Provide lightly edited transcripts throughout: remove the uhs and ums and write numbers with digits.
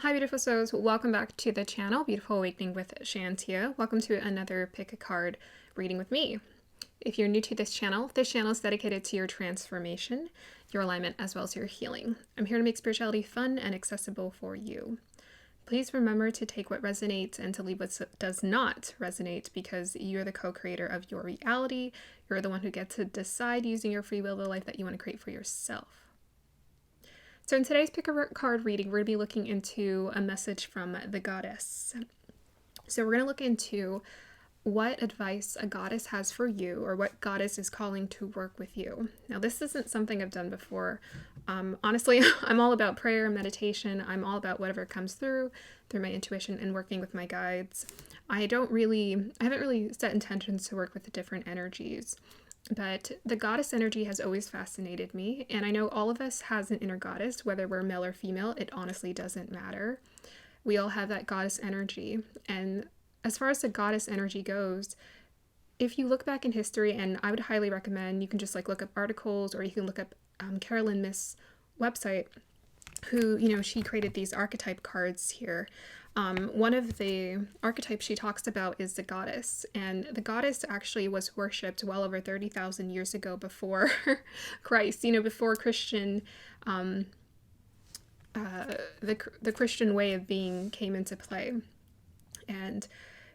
Hi beautiful souls, welcome back to the channel, Beautiful Awakening with Shantia. Welcome to another pick a card reading with me. If you're new to this channel is dedicated to your transformation, your alignment, as well as your healing. I'm here to make spirituality fun and accessible for you. Please remember to take what resonates and to leave what does not resonate, because you're the co-creator of your reality. You're the one who gets to decide using your free will the life that you want to create for yourself. So in today's pick a card reading, we're going to be looking into a message from the goddess. So we're going to look into what advice a goddess has for you, or what goddess is calling to work with you. Now, this isn't something I've done before. Honestly, I'm all about prayer and meditation. I'm all about whatever comes through my intuition and working with my guides. I haven't really set intentions to work with the different energies. But the goddess energy has always fascinated me, and I know all of us has an inner goddess, whether we're male or female. It honestly doesn't matter. We all have that goddess energy, and as far as the goddess energy goes, if you look back in history, and I would highly recommend, you can just look up articles, or you can look up Carolyn Myss's website, who, she created these archetype cards here. One of the archetypes she talks about is the goddess, and the goddess actually was worshipped well over 30,000 years ago before Christ, before Christian, the Christian way of being came into play. And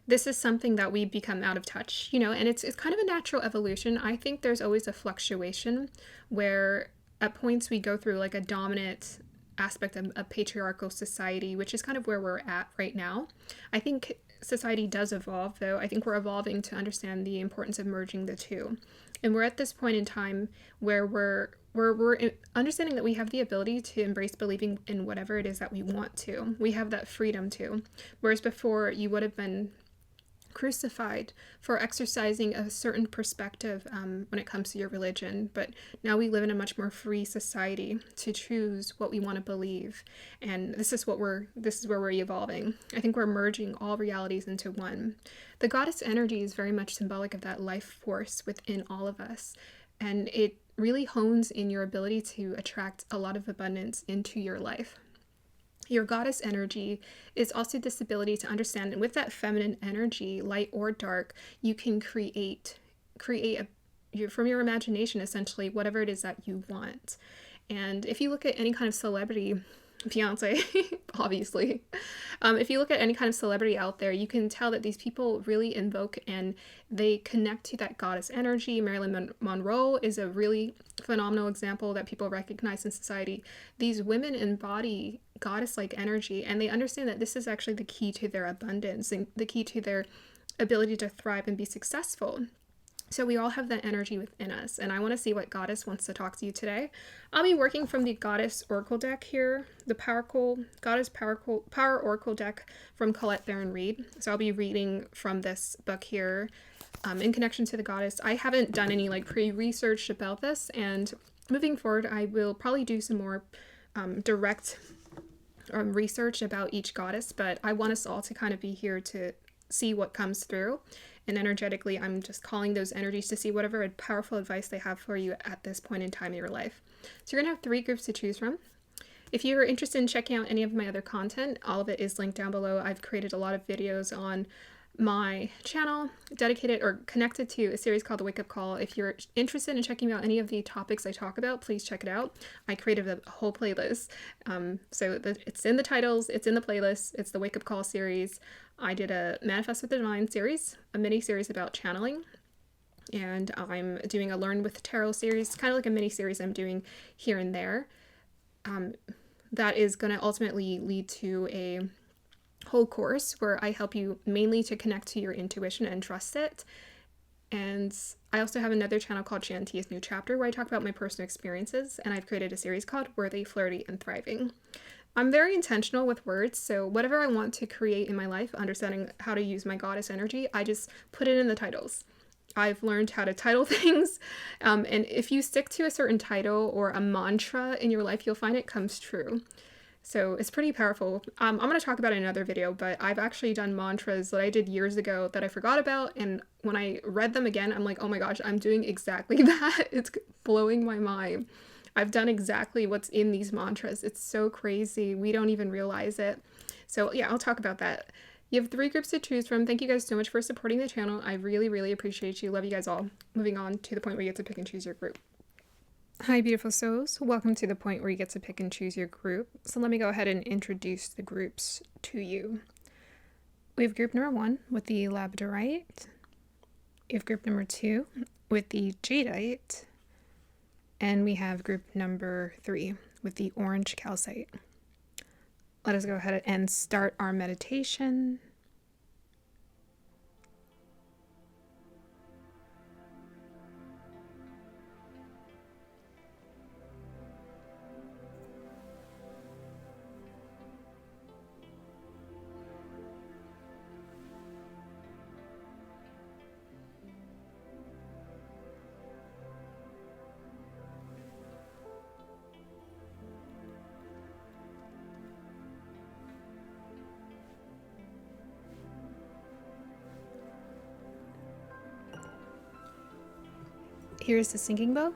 this is something that we become out of touch, and it's kind of a natural evolution. I think there's always a fluctuation where at points we go through a dominant aspect of a patriarchal society, which is kind of where we're at right now. I think society does evolve, though. I think we're evolving to understand the importance of merging the two. And we're at this point in time where we're understanding that we have the ability to embrace believing in whatever it is that we want to. We have that freedom to. Whereas before, you would have been crucified for exercising a certain perspective when it comes to your religion. But now we live in a much more free society to choose what we want to believe, and this is where we're evolving. I think we're merging all realities into one. The goddess energy is very much symbolic of that life force within all of us, and it really hones in your ability to attract a lot of abundance into your life. Your goddess energy is also this ability to understand, and with that feminine energy, light or dark, you can create from your imagination, essentially, whatever it is that you want. And if you look at any kind of celebrity, Beyonce, obviously, if you look at any kind of celebrity out there, you can tell that these people really invoke and they connect to that goddess energy. Marilyn Monroe is a really phenomenal example that people recognize in society. These women embody goddess-like energy, and they understand that this is actually the key to their abundance and the key to their ability to thrive and be successful. So we all have that energy within us, and I want to see what goddess wants to talk to you today. I'll be working from the Goddess Oracle deck here, the Goddess Power Oracle deck from Colette Baron Reid. So I'll be reading from this book here in connection to the goddess. I haven't done any pre-research about this, and moving forward, I will probably do some more direct research about each goddess, but I want us all to kind of be here to see what comes through. And energetically, I'm just calling those energies to see whatever powerful advice they have for you at this point in time in your life. So you're going to have 3 groups to choose from. If you're interested in checking out any of my other content, all of it is linked down below. I've created a lot of videos on my channel dedicated or connected to a series called The Wake Up Call. If you're interested in checking out any of the topics I talk about, please check it out. I created a whole playlist. It's in the titles, it's in the playlist, it's the Wake Up Call series. I did a Manifest with the Divine series, a mini series about channeling, and I'm doing a Learn with Tarot series, kind of like a mini series I'm doing here and there. That is going to ultimately lead to a whole course where I help you mainly to connect to your intuition and trust it. And I also have another channel called Shantia's New Chapter where I talk about my personal experiences, and I've created a series called Worthy, Flirty, and Thriving. I'm very intentional with words, so whatever I want to create in my life, understanding how to use my goddess energy, I just put it in the titles. I've learned how to title things, and if you stick to a certain title or a mantra in your life, you'll find it comes true. So it's pretty powerful. I'm going to talk about it in another video, but I've actually done mantras that I did years ago that I forgot about, and when I read them again, I'm like, oh my gosh, I'm doing exactly that. It's blowing my mind. I've done exactly what's in these mantras. It's so crazy. We don't even realize it. So yeah, I'll talk about that. You have 3 groups to choose from. Thank you guys so much for supporting the channel. I really, really appreciate you. Love you guys all. Moving on to the point where you get to pick and choose your group. Hi, beautiful souls. Welcome to the point where you get to pick and choose your group. So let me go ahead and introduce the groups to you. We have group number 1 with the labradorite. We have group number 2 with the jadeite. And we have group number 3 with the orange calcite. Let us go ahead and start our meditation. Here's the singing bowl.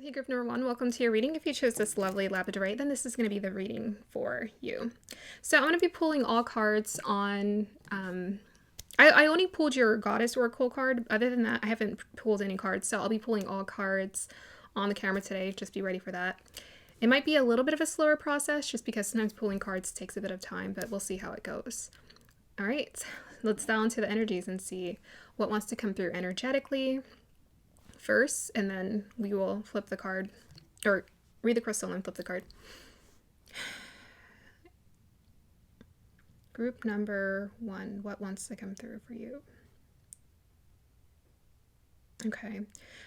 Hey, group number 1, welcome to your reading. If you chose this lovely labradorite, then this is going to be the reading for you. So I'm going to be pulling all cards on, I only pulled your goddess oracle card. Other than that, I haven't pulled any cards. So I'll be pulling all cards on the camera today. Just be ready for that. It might be a little bit of a slower process just because sometimes pulling cards takes a bit of time, but we'll see how it goes. All right, let's dial into the energies and see what wants to come through energetically first, and then we will flip the card, or read the crystal and flip the card. Group number 1, what wants to come through for you? Okay,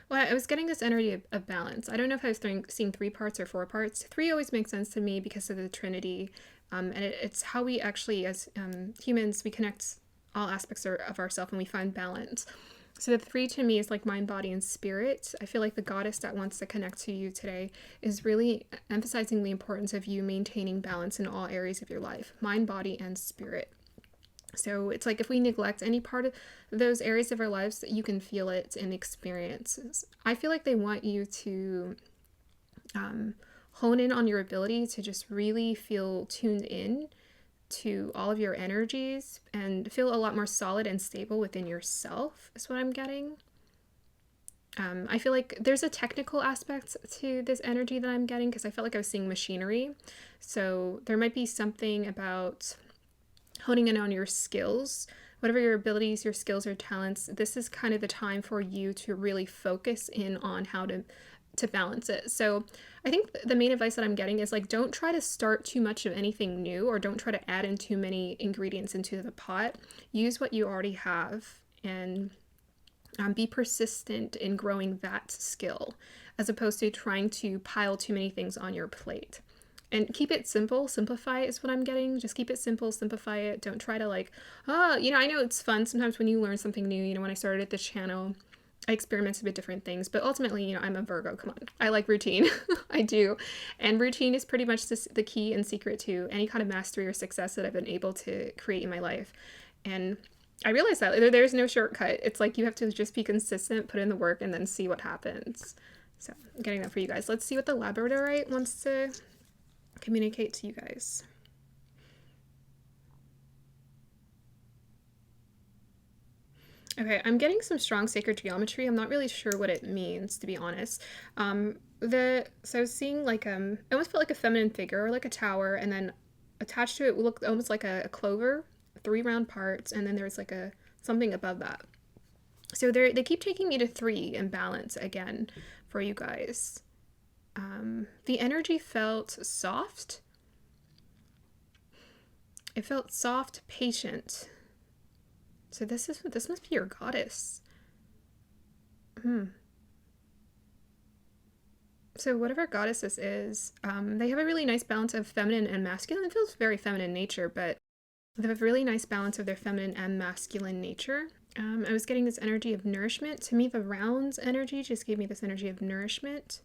well, I was getting this energy of balance. I don't know if I was seeing 3 parts or 4 parts. 3 always makes sense to me because of the Trinity, and it's how we actually, as humans, we connect all aspects of ourselves and we find balance. So the 3 to me is like mind, body, and spirit. I feel like the goddess that wants to connect to you today is really emphasizing the importance of you maintaining balance in all areas of your life, mind, body, and spirit. So it's like if we neglect any part of those areas of our lives, you can feel it in experiences. I feel like they want you to hone in on your ability to just really feel tuned in to all of your energies and feel a lot more solid and stable within yourself is what I'm getting. I feel like there's a technical aspect to this energy that I'm getting because I felt like I was seeing machinery. So there might be something about honing in on your skills, whatever your abilities, your skills, or talents. This is kind of the time for you to really focus in on how to balance it. So I think the main advice that I'm getting is like, don't try to start too much of anything new, or don't try to add in too many ingredients into the pot. Use what you already have and be persistent in growing that skill, as opposed to trying to pile too many things on your plate. And keep it simple. Simplify is what I'm getting. Just keep it simple, simplify it. Don't try to like, I know it's fun sometimes when you learn something new. When I started this channel, I experimented with different things, but ultimately, I'm a Virgo. Come on. I like routine. I do. And routine is pretty much the key and secret to any kind of mastery or success that I've been able to create in my life. And I realized that there's no shortcut. It's like you have to just be consistent, put in the work, and then see what happens. So I'm getting that for you guys. Let's see what the labradorite wants to communicate to you guys. Okay, I'm getting some strong sacred geometry. I'm not really sure what it means, to be honest. So I was seeing like it almost felt like a feminine figure, or like a tower, and then attached to it looked almost like a clover, 3 round parts, and then there's like a something above that. So they keep taking me to 3 in balance again for you guys. The energy felt soft. It felt soft, patient. So this must be your goddess. So whatever goddess this is, they have a really nice balance of feminine and masculine. It feels very feminine nature, but they have a really nice balance of their feminine and masculine nature. I was getting this energy of nourishment. To me, the rounds energy just gave me this energy of nourishment.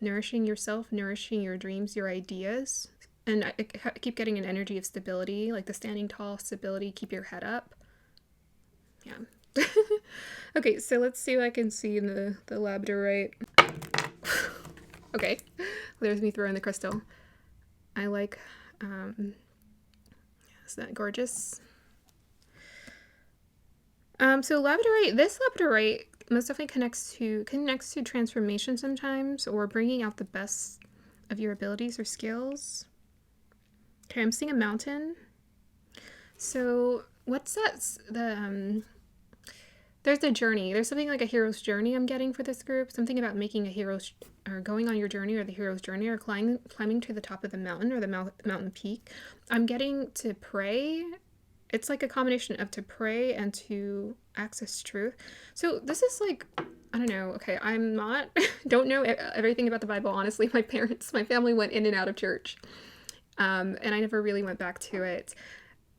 Nourishing yourself, nourishing your dreams, your ideas. And I keep getting an energy of stability, like the standing tall, stability, keep your head up. Yeah. Okay, so let's see what I can see in the labradorite. Okay, there's me throwing the crystal. I like, isn't that gorgeous? So labradorite, this labradorite most definitely connects to transformation sometimes, or bringing out the best of your abilities or skills. Okay, I'm seeing a mountain. So what's that? There's a journey. There's something like a hero's journey I'm getting for this group. Something about making a hero's, or going on your journey, or the hero's journey, or climbing to the top of the mountain, or the mountain peak. I'm getting to pray. It's like a combination of to pray and to access truth. So this is like, I don't know. Okay, I'm not, don't know everything about the Bible. Honestly, my family went in and out of church. And I never really went back to it.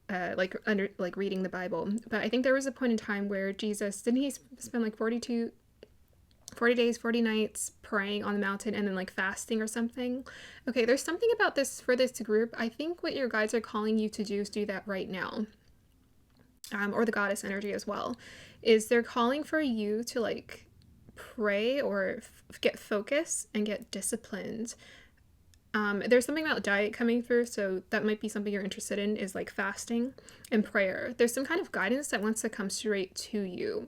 Like reading the Bible. But I think there was a point in time where Jesus, didn't he spend like 40 days, 40 nights praying on the mountain and then like fasting or something? Okay, there's something about this for this group. I think what your guides are calling you to do is do that right now. Or the goddess energy as well, is they're calling for you to like pray or get focus and get disciplined. There's something about diet coming through, so that might be something you're interested in, is like fasting and prayer. There's some kind of guidance that wants to come straight to you.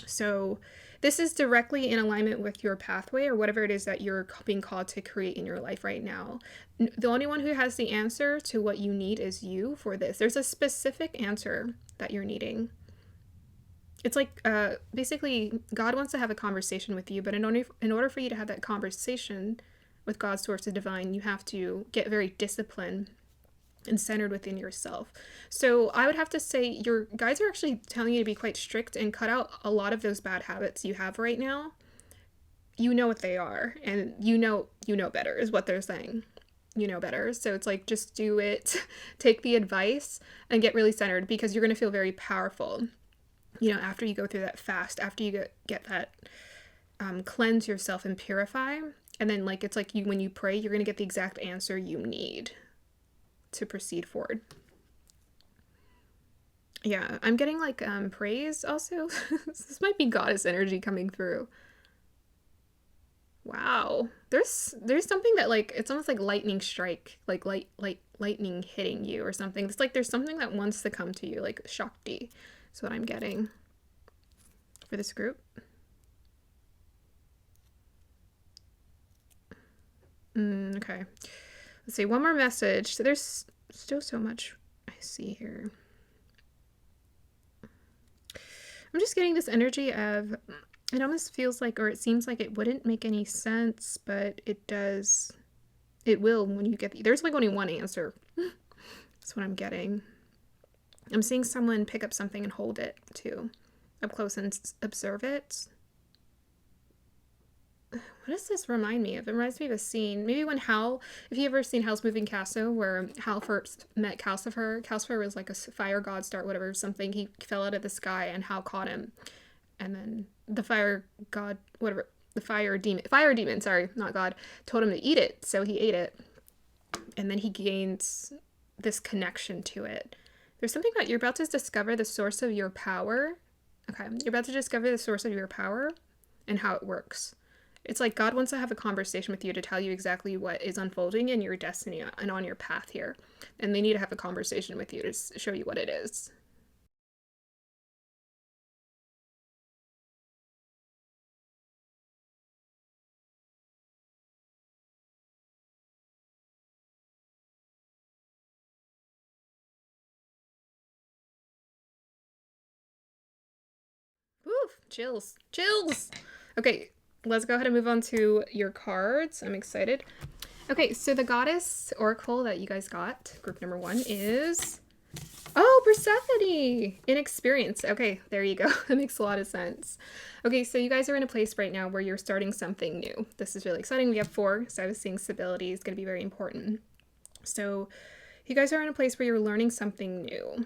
So this is directly in alignment with your pathway or whatever it is that you're being called to create in your life right now. The only one who has the answer to what you need is you for this. There's a specific answer that you're needing. It's like basically God wants to have a conversation with you, but in order for you to have that conversation with God's source of divine, you have to get very disciplined and centered within yourself. So I would have to say your guides are actually telling you to be quite strict and cut out a lot of those bad habits you have right now. You know what they are, and you know better is what they're saying. You know better. So it's like, just do it, take the advice, and get really centered, because you're going to feel very powerful, after you go through that fast, after you get that cleanse yourself and purify. And then it's like when you pray, you're going to get the exact answer you need to proceed forward. Yeah, I'm getting praise also. This might be goddess energy coming through. Wow. There's something that it's almost like lightning strike, like lightning hitting you or something. It's like there's something that wants to come to you, like Shakti. That's what I'm getting for this group. Okay. Let's see, one more message. So there's still so much I see here. I'm just getting this energy of, it almost feels like, or it seems like it wouldn't make any sense, but it does. It will when you get there's only one answer. That's what I'm getting. I'm seeing someone pick up something and hold it too, up close, and observe it. What does this remind me of? It reminds me of a scene. Maybe when Hal, if you ever seen Howl's Moving Castle, where Hal first met Calcifer. Calcifer was like a fire god, star, whatever, something. He fell out of the sky and Hal caught him. And then the fire god, whatever, the fire demon, sorry, not god, told him to eat it. So he ate it. And then he gains this connection to it. There's something about, you're about to discover the source of your power. Okay, you're about to discover the source of your power and how it works. It's like God wants to have a conversation with you to tell you exactly what is unfolding in your destiny and on your path here. And they need to have a conversation with you to show you what it is. Chills. Chills. Okay, let's go ahead and move on to your cards. I'm excited. Okay, so the goddess oracle that you guys got, group number 1, is... Oh, Persephone! Inexperience. Okay, there you go. That makes a lot of sense. Okay, so you guys are in a place right now where you're starting something new. This is really exciting. We have 4, so I was seeing stability is going to be very important. So you guys are in a place where you're learning something new.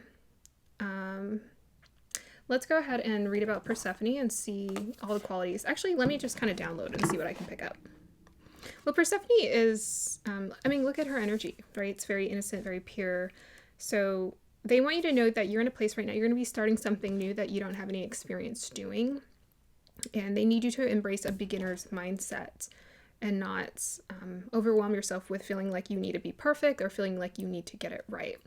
Let's go ahead and read about Persephone and see all the qualities. Actually, let me just kind of download and see what I can pick up. Well, Persephone is, I mean, look at her energy, right? It's very innocent, very pure. So they want you to know that you're in a place right now. You're going to be starting something new that you don't have any experience doing. And they need you to embrace a beginner's mindset and not overwhelm yourself with feeling like you need to be perfect or feeling like you need to get it right.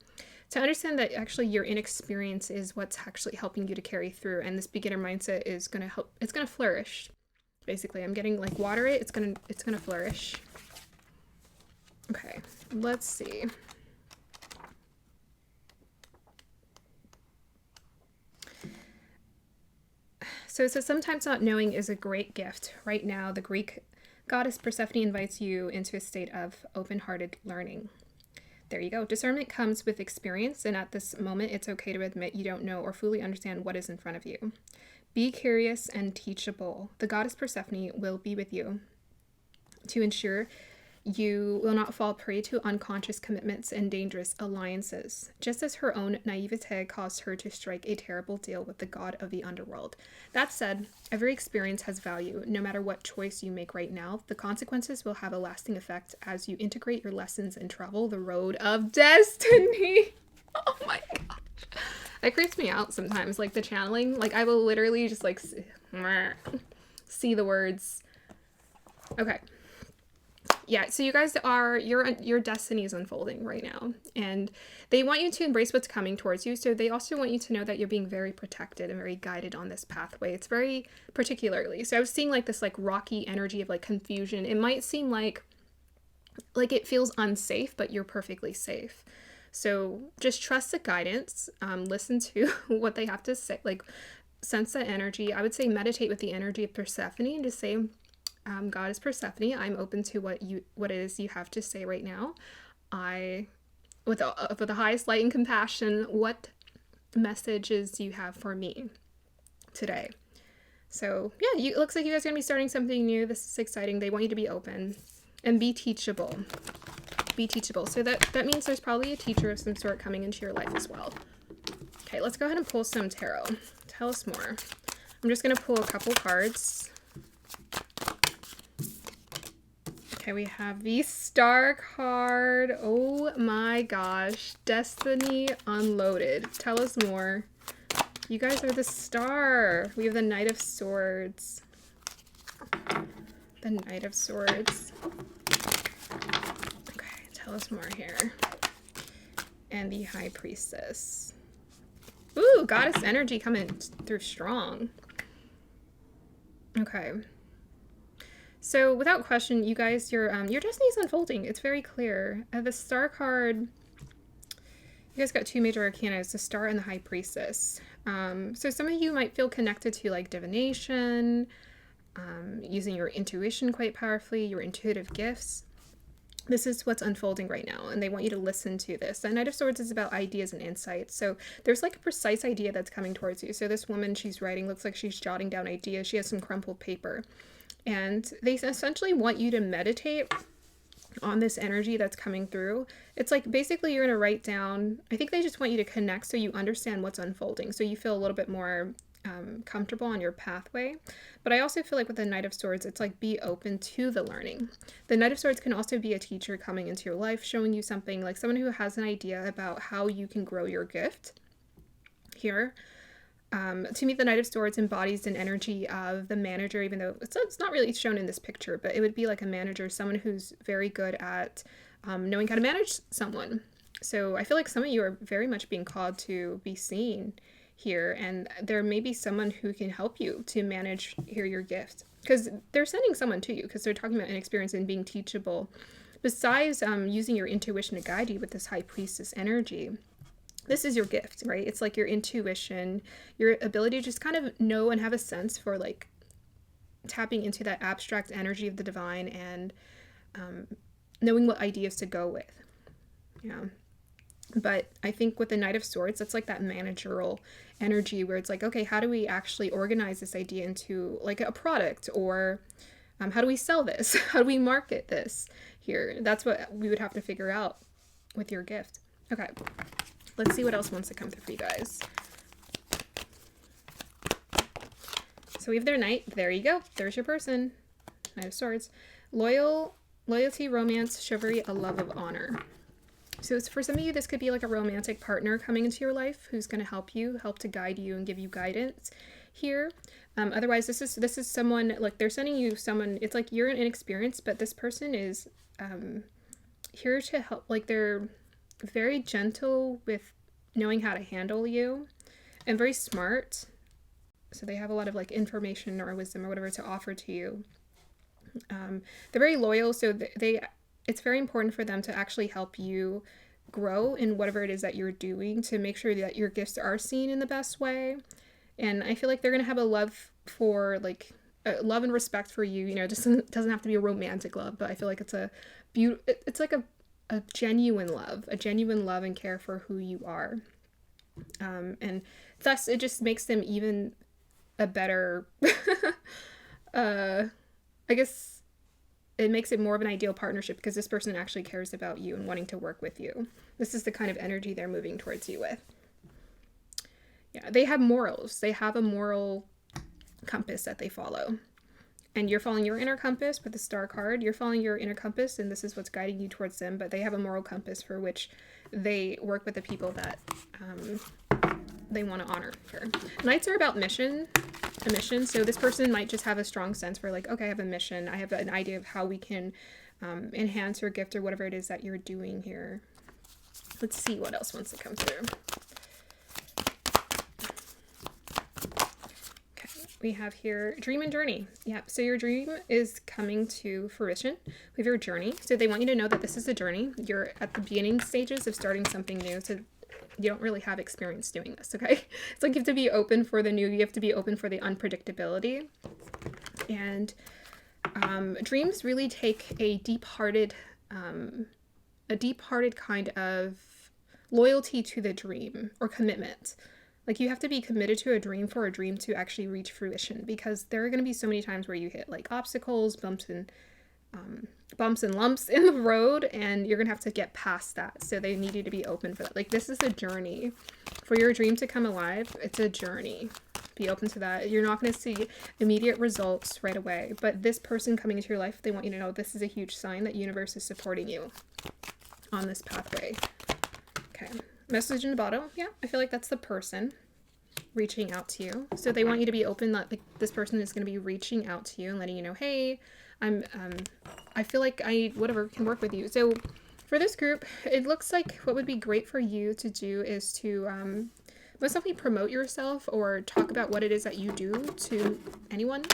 To understand that actually your inexperience is what's actually helping you to carry through, and this beginner mindset is going to help. It's going to flourish. Basically, I'm getting like water it. It's going to flourish. Okay, let's see. So it says sometimes not knowing is a great gift. Right now, the Greek goddess Persephone invites you into a state of open-hearted learning. There you go. Discernment comes with experience, and at this moment, it's okay to admit you don't know or fully understand what is in front of you. Be curious and teachable. The goddess Persephone will be with you to ensure you will not fall prey to unconscious commitments and dangerous alliances, just as her own naivete caused her to strike a terrible deal with the god of the underworld. That said, every experience has value. No matter what choice you make right now, the consequences will have a lasting effect as you integrate your lessons and travel the road of destiny. Oh my gosh. That creeps me out sometimes, like the channeling. Like I will literally just like see the words. Okay. Yeah, so you guys are, your destiny is unfolding right now, and they want you to embrace what's coming towards you. So they also want you to know that you're being very protected and very guided on this pathway. It's very particularly. So I was seeing like this like rocky energy of like confusion. It might seem like it feels unsafe, but you're perfectly safe. So just trust the guidance, listen to what they have to say, like sense that energy. I would say meditate with the energy of Persephone and just say, God is Persephone. I'm open to what it is you have to say right now. With the highest light and compassion, what messages you have for me today. So yeah, it looks like you guys are going to be starting something new. This is exciting. They want you to be open and be teachable. Be teachable. So that means there's probably a teacher of some sort coming into your life as well. Okay, let's go ahead and pull some tarot. Tell us more. I'm just going to pull a couple cards. Okay, we have the Star card. Oh my gosh. Destiny unloaded. Tell us more. You guys are the Star. We have the Knight of Swords. The Knight of Swords. Okay, tell us more here. And the High Priestess. Ooh, Goddess energy coming through strong. Okay. So without question, you guys, your destiny is unfolding. It's very clear. The Star card, you guys got 2 major arcana. It's the Star and the High Priestess. So some of you might feel connected to like divination, using your intuition quite powerfully, your intuitive gifts. This is what's unfolding right now, and they want you to listen to this. The Knight of Swords is about ideas and insights. So there's like a precise idea that's coming towards you. So this woman, she's writing, looks like she's jotting down ideas. She has some crumpled paper. And they essentially want you to meditate on this energy that's coming through. It's like basically you're going to write down, I think they just want you to connect so you understand what's unfolding. So you feel a little bit more comfortable on your pathway. But I also feel like with the Knight of Swords, it's like be open to the learning. The Knight of Swords can also be a teacher coming into your life, showing you something, like someone who has an idea about how you can grow your gift here. To me, the Knight of Swords embodies an energy of the manager, even though it's not really shown in this picture, but it would be like a manager, someone who's very good at knowing how to manage someone. So I feel like some of you are very much being called to be seen here, and there may be someone who can help you to manage your gift, because they're sending someone to you because they're talking about inexperience and being teachable. Besides using your intuition to guide you with this High Priestess energy, this is your gift, right? It's like your intuition, your ability to just kind of know and have a sense for like tapping into that abstract energy of the divine and knowing what ideas to go with. Yeah. But I think with the Knight of Swords, it's like that managerial energy where it's like, okay, how do we actually organize this idea into like a product, or how do we sell this? How do we market this here? That's what we would have to figure out with your gift. Okay, let's see what else wants to come through for you guys. So we have their Knight. There you go. There's your person. Knight of Swords. Loyalty, romance, chivalry, a love of honor. So for some of you, this could be like a romantic partner coming into your life who's going to help to guide you and give you guidance here. Otherwise, this is someone, like they're sending you someone, it's like you're inexperienced, but this person is here to help. Like they're very gentle with knowing how to handle you and very smart. So they have a lot of like information or wisdom or whatever to offer to you. They're very loyal, so it's very important for them to actually help you grow in whatever it is that you're doing, to make sure that your gifts are seen in the best way. And I feel like they're going to have a love for like love and respect for you. You know, it just doesn't have to be a romantic love, but I feel like it's it's like a genuine love and care for who you are. And thus it just makes them even a better, I guess, it makes it more of an ideal partnership because this person actually cares about you and wanting to work with you. This is the kind of energy they're moving towards you with. Yeah, they have morals. They have a moral compass that they follow. And you're following your inner compass with the Star card. You're following your inner compass, and this is what's guiding you towards them. But they have a moral compass for which they work with the people that they want to honor here. Knights are about a mission. So this person might just have a strong sense for like, okay, I have a mission. I have an idea of how we can enhance your gift or whatever it is that you're doing here. Let's see what else wants to come through. Okay, we have here dream and journey. Yeah, so your dream is coming to fruition with your journey. So they want you to know that this is a journey. You're at the beginning stages of starting something new. So you don't really have experience doing this, okay? It's like you have to be open for the new. You have to be open for the unpredictability. And dreams really take a deep-hearted kind of loyalty to the dream or commitment. Like you have to be committed to a dream for a dream to actually reach fruition, because there are going to be so many times where you hit like obstacles, bumps and lumps in the road, and you're gonna have to get past that. So they need you to be open for that. Like this is a journey for your dream to come alive. It's a journey. Be open to that. You're not going to see immediate results right away, but this person coming into your life, they want you to know this is a huge sign that universe is supporting you on this pathway. Okay, message in the bottom. Yeah, I feel like that's the person reaching out to you. So they want you to be open that like this person is going to be reaching out to you and letting you know, hey, I feel like I can work with you. So for this group, it looks like what would be great for you to do is to most likely promote yourself or talk about what it is that you do to anyone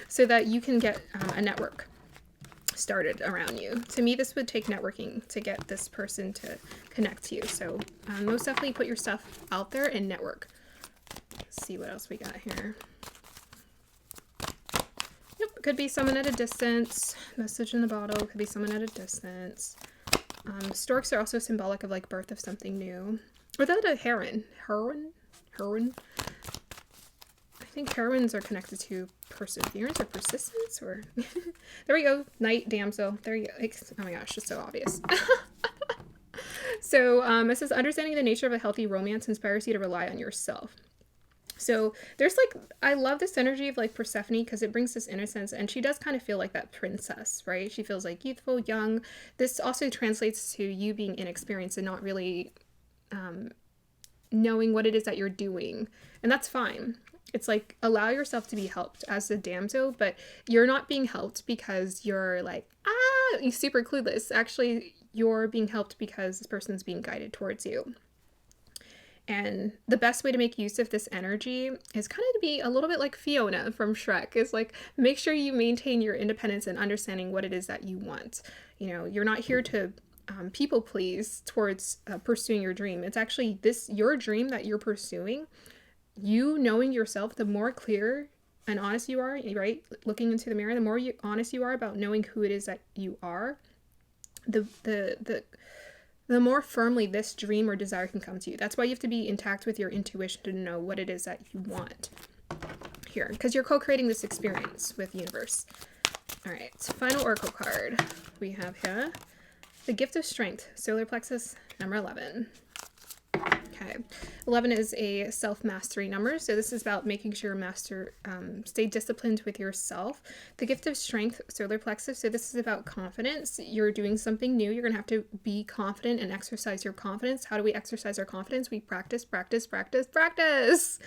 so that you can get a network started around you. To me, this would take networking to get this person to connect to you. So most definitely put your stuff out there and network. Let's see what else we got here. Yep, could be someone at a distance. Message in the bottle. Could be someone at a distance. Storks are also symbolic of like birth of something new. Or that a heron. Heron. I think herons are connected to perseverance or persistence, or there we go. Knight, damsel. There you go. Oh my gosh, it's so obvious. So it says understanding the nature of a healthy romance inspires you to rely on yourself. So there's like, I love this energy of like Persephone because it brings this innocence, and she does kind of feel like that princess, right? She feels like youthful, young. This also translates to you being inexperienced and not really knowing what it is that you're doing. And that's fine. It's like, allow yourself to be helped as a damsel, but you're not being helped because you're like, you're super clueless. Actually, you're being helped because this person's being guided towards you. And the best way to make use of this energy is kind of to be a little bit like Fiona from Shrek. Is like, make sure you maintain your independence and understanding what it is that you want. You know, you're not here to people please towards pursuing your dream. It's actually your dream that you're pursuing. You knowing yourself, the more clear and honest you are, right? Looking into the mirror, the more honest you are about knowing who it is that you are, the more firmly this dream or desire can come to you. That's why you have to be intact with your intuition to know what it is that you want here, because you're co-creating this experience with the universe. All right, final oracle card we have here, the gift of strength, solar plexus, number 11. Okay, 11 is a self-mastery number, so this is about making sure stay disciplined with yourself. The gift of strength, solar plexus, so this is about confidence. You're doing something new. You're going to have to be confident and exercise your confidence. How do we exercise our confidence? We practice, practice, practice, practice.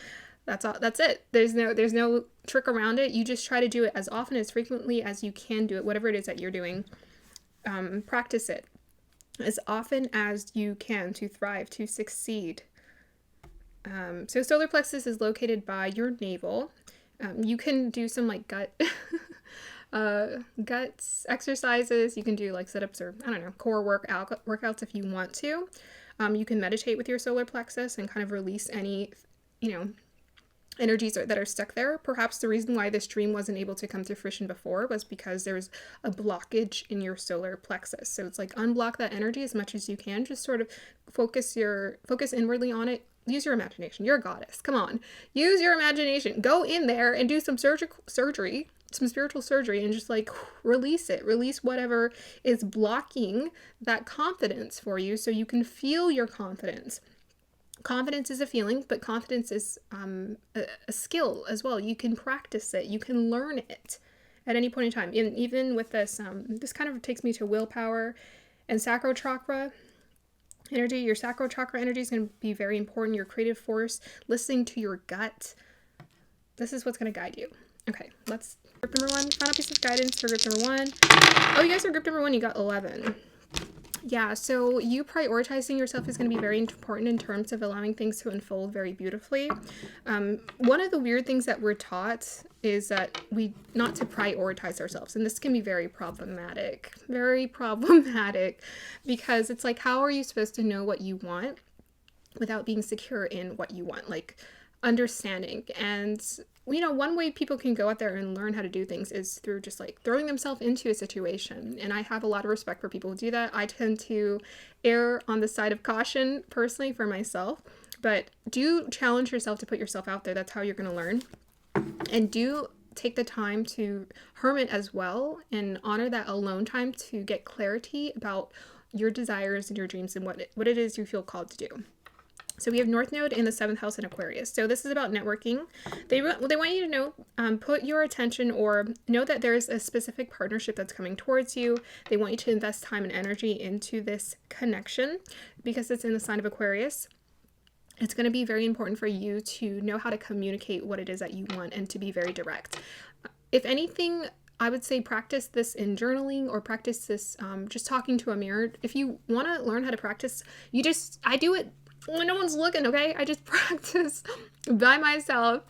That's all. That's it. There's no trick around it. You just try to do it as often, as frequently as you can do it, whatever it is that you're doing. Practice it as often as you can to thrive, to succeed. So solar plexus is located by your navel. You can do some like guts exercises. You can do like sit-ups or, I don't know, core workouts if you want to. You can meditate with your solar plexus and kind of release any, energies that are stuck there. Perhaps the reason why this dream wasn't able to come to fruition before was because there's a blockage in your solar plexus. So it's like unblock that energy as much as you can. Just sort of focus inwardly on it. Use your imagination. You're a goddess. Come on. Use your imagination. Go in there and do some surgery, some spiritual surgery, and just like release it. Release whatever is blocking that confidence for you so you can feel your confidence. Confidence is a feeling, but confidence is a skill as well. You can practice it. You can learn it at any point in time. Even with this, this kind of takes me to willpower and sacral chakra energy. Your sacral chakra energy is going to be very important. Your creative force, listening to your gut. This is what's going to guide you. Okay, let's group number 1. Final piece of guidance for group number 1. Oh, you guys are group number 1. You got 11. Yeah, so you prioritizing yourself is going to be very important in terms of allowing things to unfold very beautifully. One of the weird things that we're taught is that not to prioritize ourselves, and this can be very problematic, because it's like, how are you supposed to know what you want without being secure in what you want? Like, understanding. And one way people can go out there and learn how to do things is through just like throwing themselves into a situation. And I have a lot of respect for people who do that. I tend to err on the side of caution personally for myself, but do challenge yourself to put yourself out there. That's how you're going to learn. And do take the time to hermit as well and honor that alone time to get clarity about your desires and your dreams and what it is you feel called to do. So we have North Node in the 7th house in Aquarius. So this is about networking. They want you to know, put your attention or know that there's a specific partnership that's coming towards you. They want you to invest time and energy into this connection because it's in the sign of Aquarius. It's going to be very important for you to know how to communicate what it is that you want and to be very direct. If anything, I would say practice this in journaling or practice this just talking to a mirror. If you want to learn how to practice, I do it when no one's looking, okay? I just practice by myself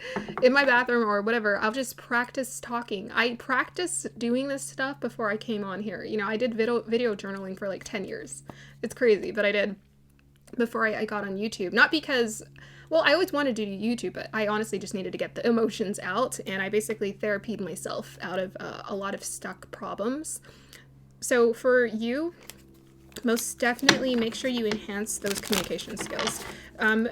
in my bathroom or whatever. I'll just practice talking. I practiced doing this stuff before I came on here. I did video journaling for like 10 years. It's crazy, but I did before I got on YouTube. Not because, I always wanted to do YouTube, but I honestly just needed to get the emotions out, and I basically therapied myself out of a lot of stuck problems. So for you, most definitely make sure you enhance those communication skills.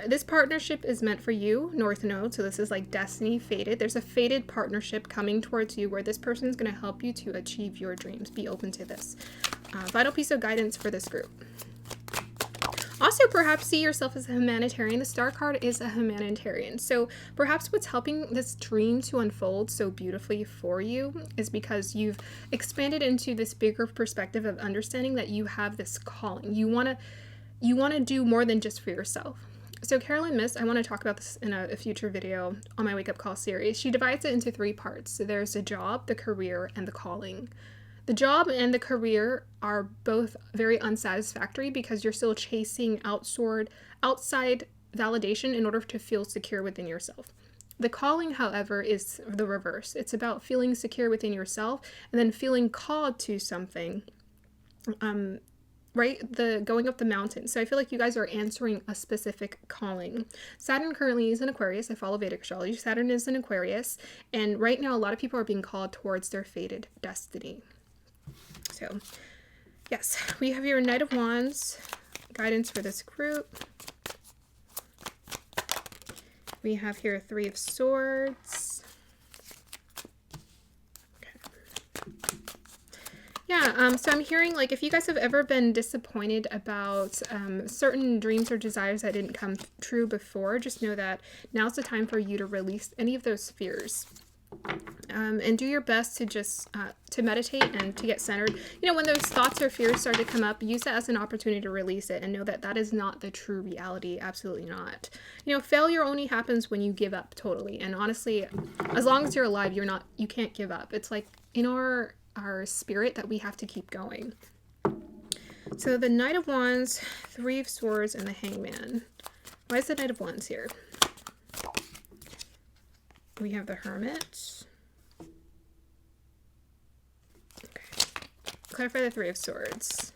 This partnership is meant for you, North Node, so this is like destiny, fated. There's a fated partnership coming towards you where this person is going to help you to achieve your dreams. Be open to this. Vital piece of guidance for this group. Also, perhaps see yourself as a humanitarian. The star card is a humanitarian. So perhaps what's helping this dream to unfold so beautifully for you is because you've expanded into this bigger perspective of understanding that you have this calling. You want to do more than just for yourself. So Caroline Myss, I want to talk about this in a future video on my Wake Up Call series. She divides it into 3 parts. So there's the job, the career, and the calling. The job and the career are both very unsatisfactory because you're still chasing outside validation in order to feel secure within yourself. The calling, however, is the reverse. It's about feeling secure within yourself and then feeling called to something right? The going up the mountain. So I feel like you guys are answering a specific calling. Saturn currently is in Aquarius. I follow Vedic astrology. Saturn is in Aquarius. And right now, a lot of people are being called towards their fated destiny. So, yes, we have your Knight of Wands guidance for this group. We have here Three of Swords. Okay. Yeah, so I'm hearing, like, if you guys have ever been disappointed about certain dreams or desires that didn't come true before, just know that now's the time for you to release any of those fears. And do your best to just to meditate and to get centered. You know, when those thoughts or fears start to come up, use that as an opportunity to release it and know that that is not the true reality. Absolutely not. You know, failure only happens when you give up totally. And honestly, as long as you're alive, you can't give up. It's like in our spirit that we have to keep going. So the Knight of Wands, Three of Swords, and the Hangman. Why is the Knight of Wands here? We have the Hermit. Okay. Clarify the Three of Swords.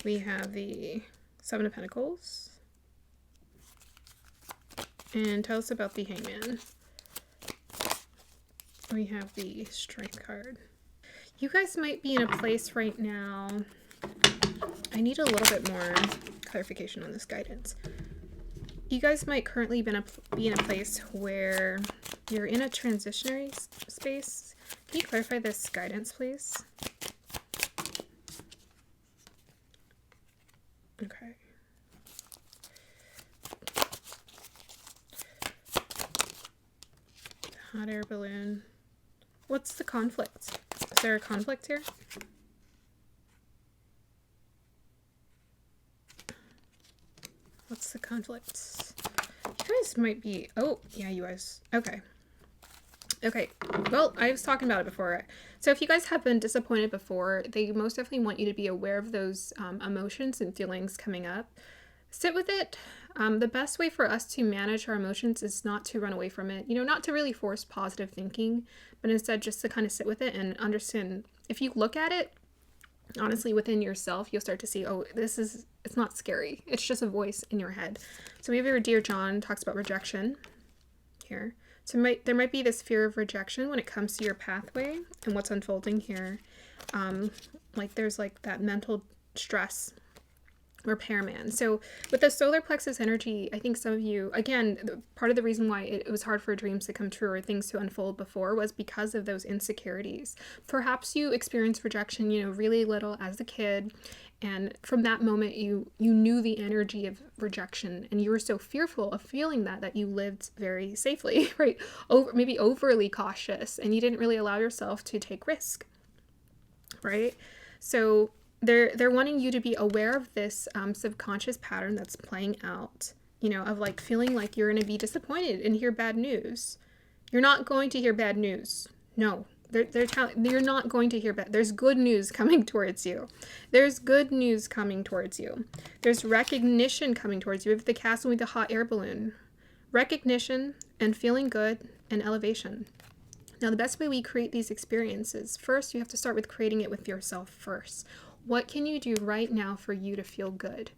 We have the Seven of Pentacles. And tell us about the Hangman. We have the Strength card. You guys might be in a place right now. I need a little bit more clarification on this guidance. You guys might currently be in a place where you're in a transitionary space. Can you clarify this guidance, please? Okay. Hot air balloon. What's the conflict? Is there a conflict here? What's the conflict? You guys might be... Oh, yeah, you guys. Okay. Okay. Well, I was talking about it before. So if you guys have been disappointed before, they most definitely want you to be aware of those emotions and feelings coming up. Sit with it. The best way for us to manage our emotions is not to run away from it. You know, not to really force positive thinking, but instead just to kind of sit with it and understand. If you look at it, honestly, within yourself, you'll start to see, oh, it's not scary. It's just a voice in your head. So we have your Dear John talks about rejection here. So there might be this fear of rejection when it comes to your pathway and what's unfolding here. Like there's like that mental stress repairman. So with the solar plexus energy, I think some of you, again, part of the reason why it was hard for dreams to come true or things to unfold before was because of those insecurities. Perhaps you experienced rejection, you know, really little as a kid, and from that moment you knew the energy of rejection, and you were so fearful of feeling that you lived very safely, right? Maybe overly cautious, and you didn't really allow yourself to take risk, right? So they're wanting you to be aware of this subconscious pattern that's playing out, you know, of like feeling like you're going to be disappointed and hear bad news. You're not going to hear bad news. No, you're not going to hear bad. There's good news coming towards you. There's good news coming towards you. There's recognition coming towards you. We have the castle with the hot air balloon. Recognition and feeling good and elevation. Now, the best way we create these experiences, first, you have to start with creating it with yourself first. What can you do right now for you to feel good?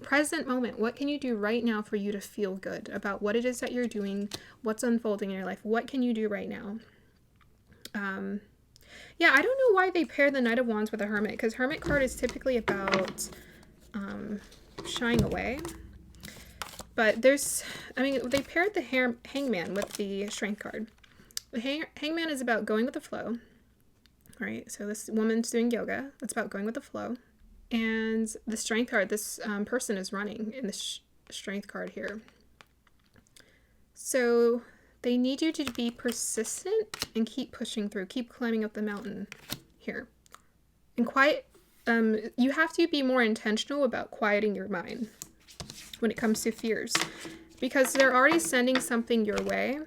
Present moment, what can you do right now for you to feel good about what it is that you're doing, what's unfolding in your life? What can you do right now? Yeah, I don't know why they pair the Knight of Wands with a Hermit, because Hermit card is typically about shying away. But they paired the Hangman with the Strength card. The Hangman is about going with the flow. Right, so this woman's doing yoga. It's about going with the flow. And the Strength card, this person is running in the Strength card here. So they need you to be persistent and keep pushing through, keep climbing up the mountain here. And you have to be more intentional about quieting your mind when it comes to fears, because they're already sending something your way.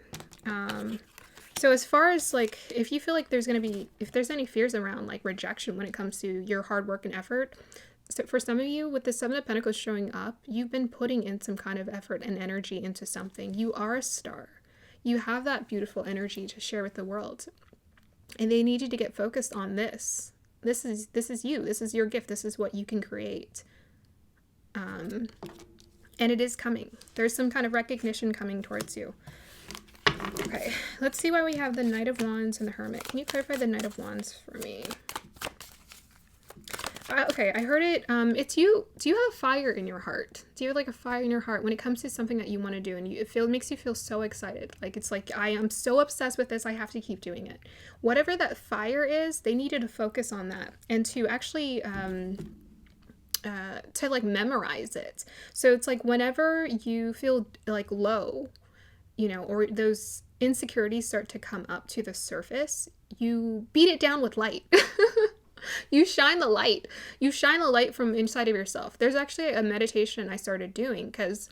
So as far as like, if you feel like if there's any fears around like rejection when it comes to your hard work and effort, so for some of you with the Seven of Pentacles showing up, you've been putting in some kind of effort and energy into something. You are a star. You have that beautiful energy to share with the world. And they need you to get focused on this. this is you. This is your gift. This is what you can create. And it is coming. There's some kind of recognition coming towards you. Okay, let's see why we have the Knight of Wands and the Hermit. Can you clarify the Knight of Wands for me? Okay, I heard it. It's you. Do you have fire in your heart? Do you have like a fire in your heart when it comes to something that you want to do, and it makes you feel so excited? Like, it's like, I am so obsessed with this, I have to keep doing it. Whatever that fire is, they needed to focus on that and to actually to like memorize it. So it's like whenever you feel like low, you know, or those insecurities start to come up to the surface, you beat it down with light. You shine the light. You shine the light from inside of yourself. There's actually a meditation I started doing because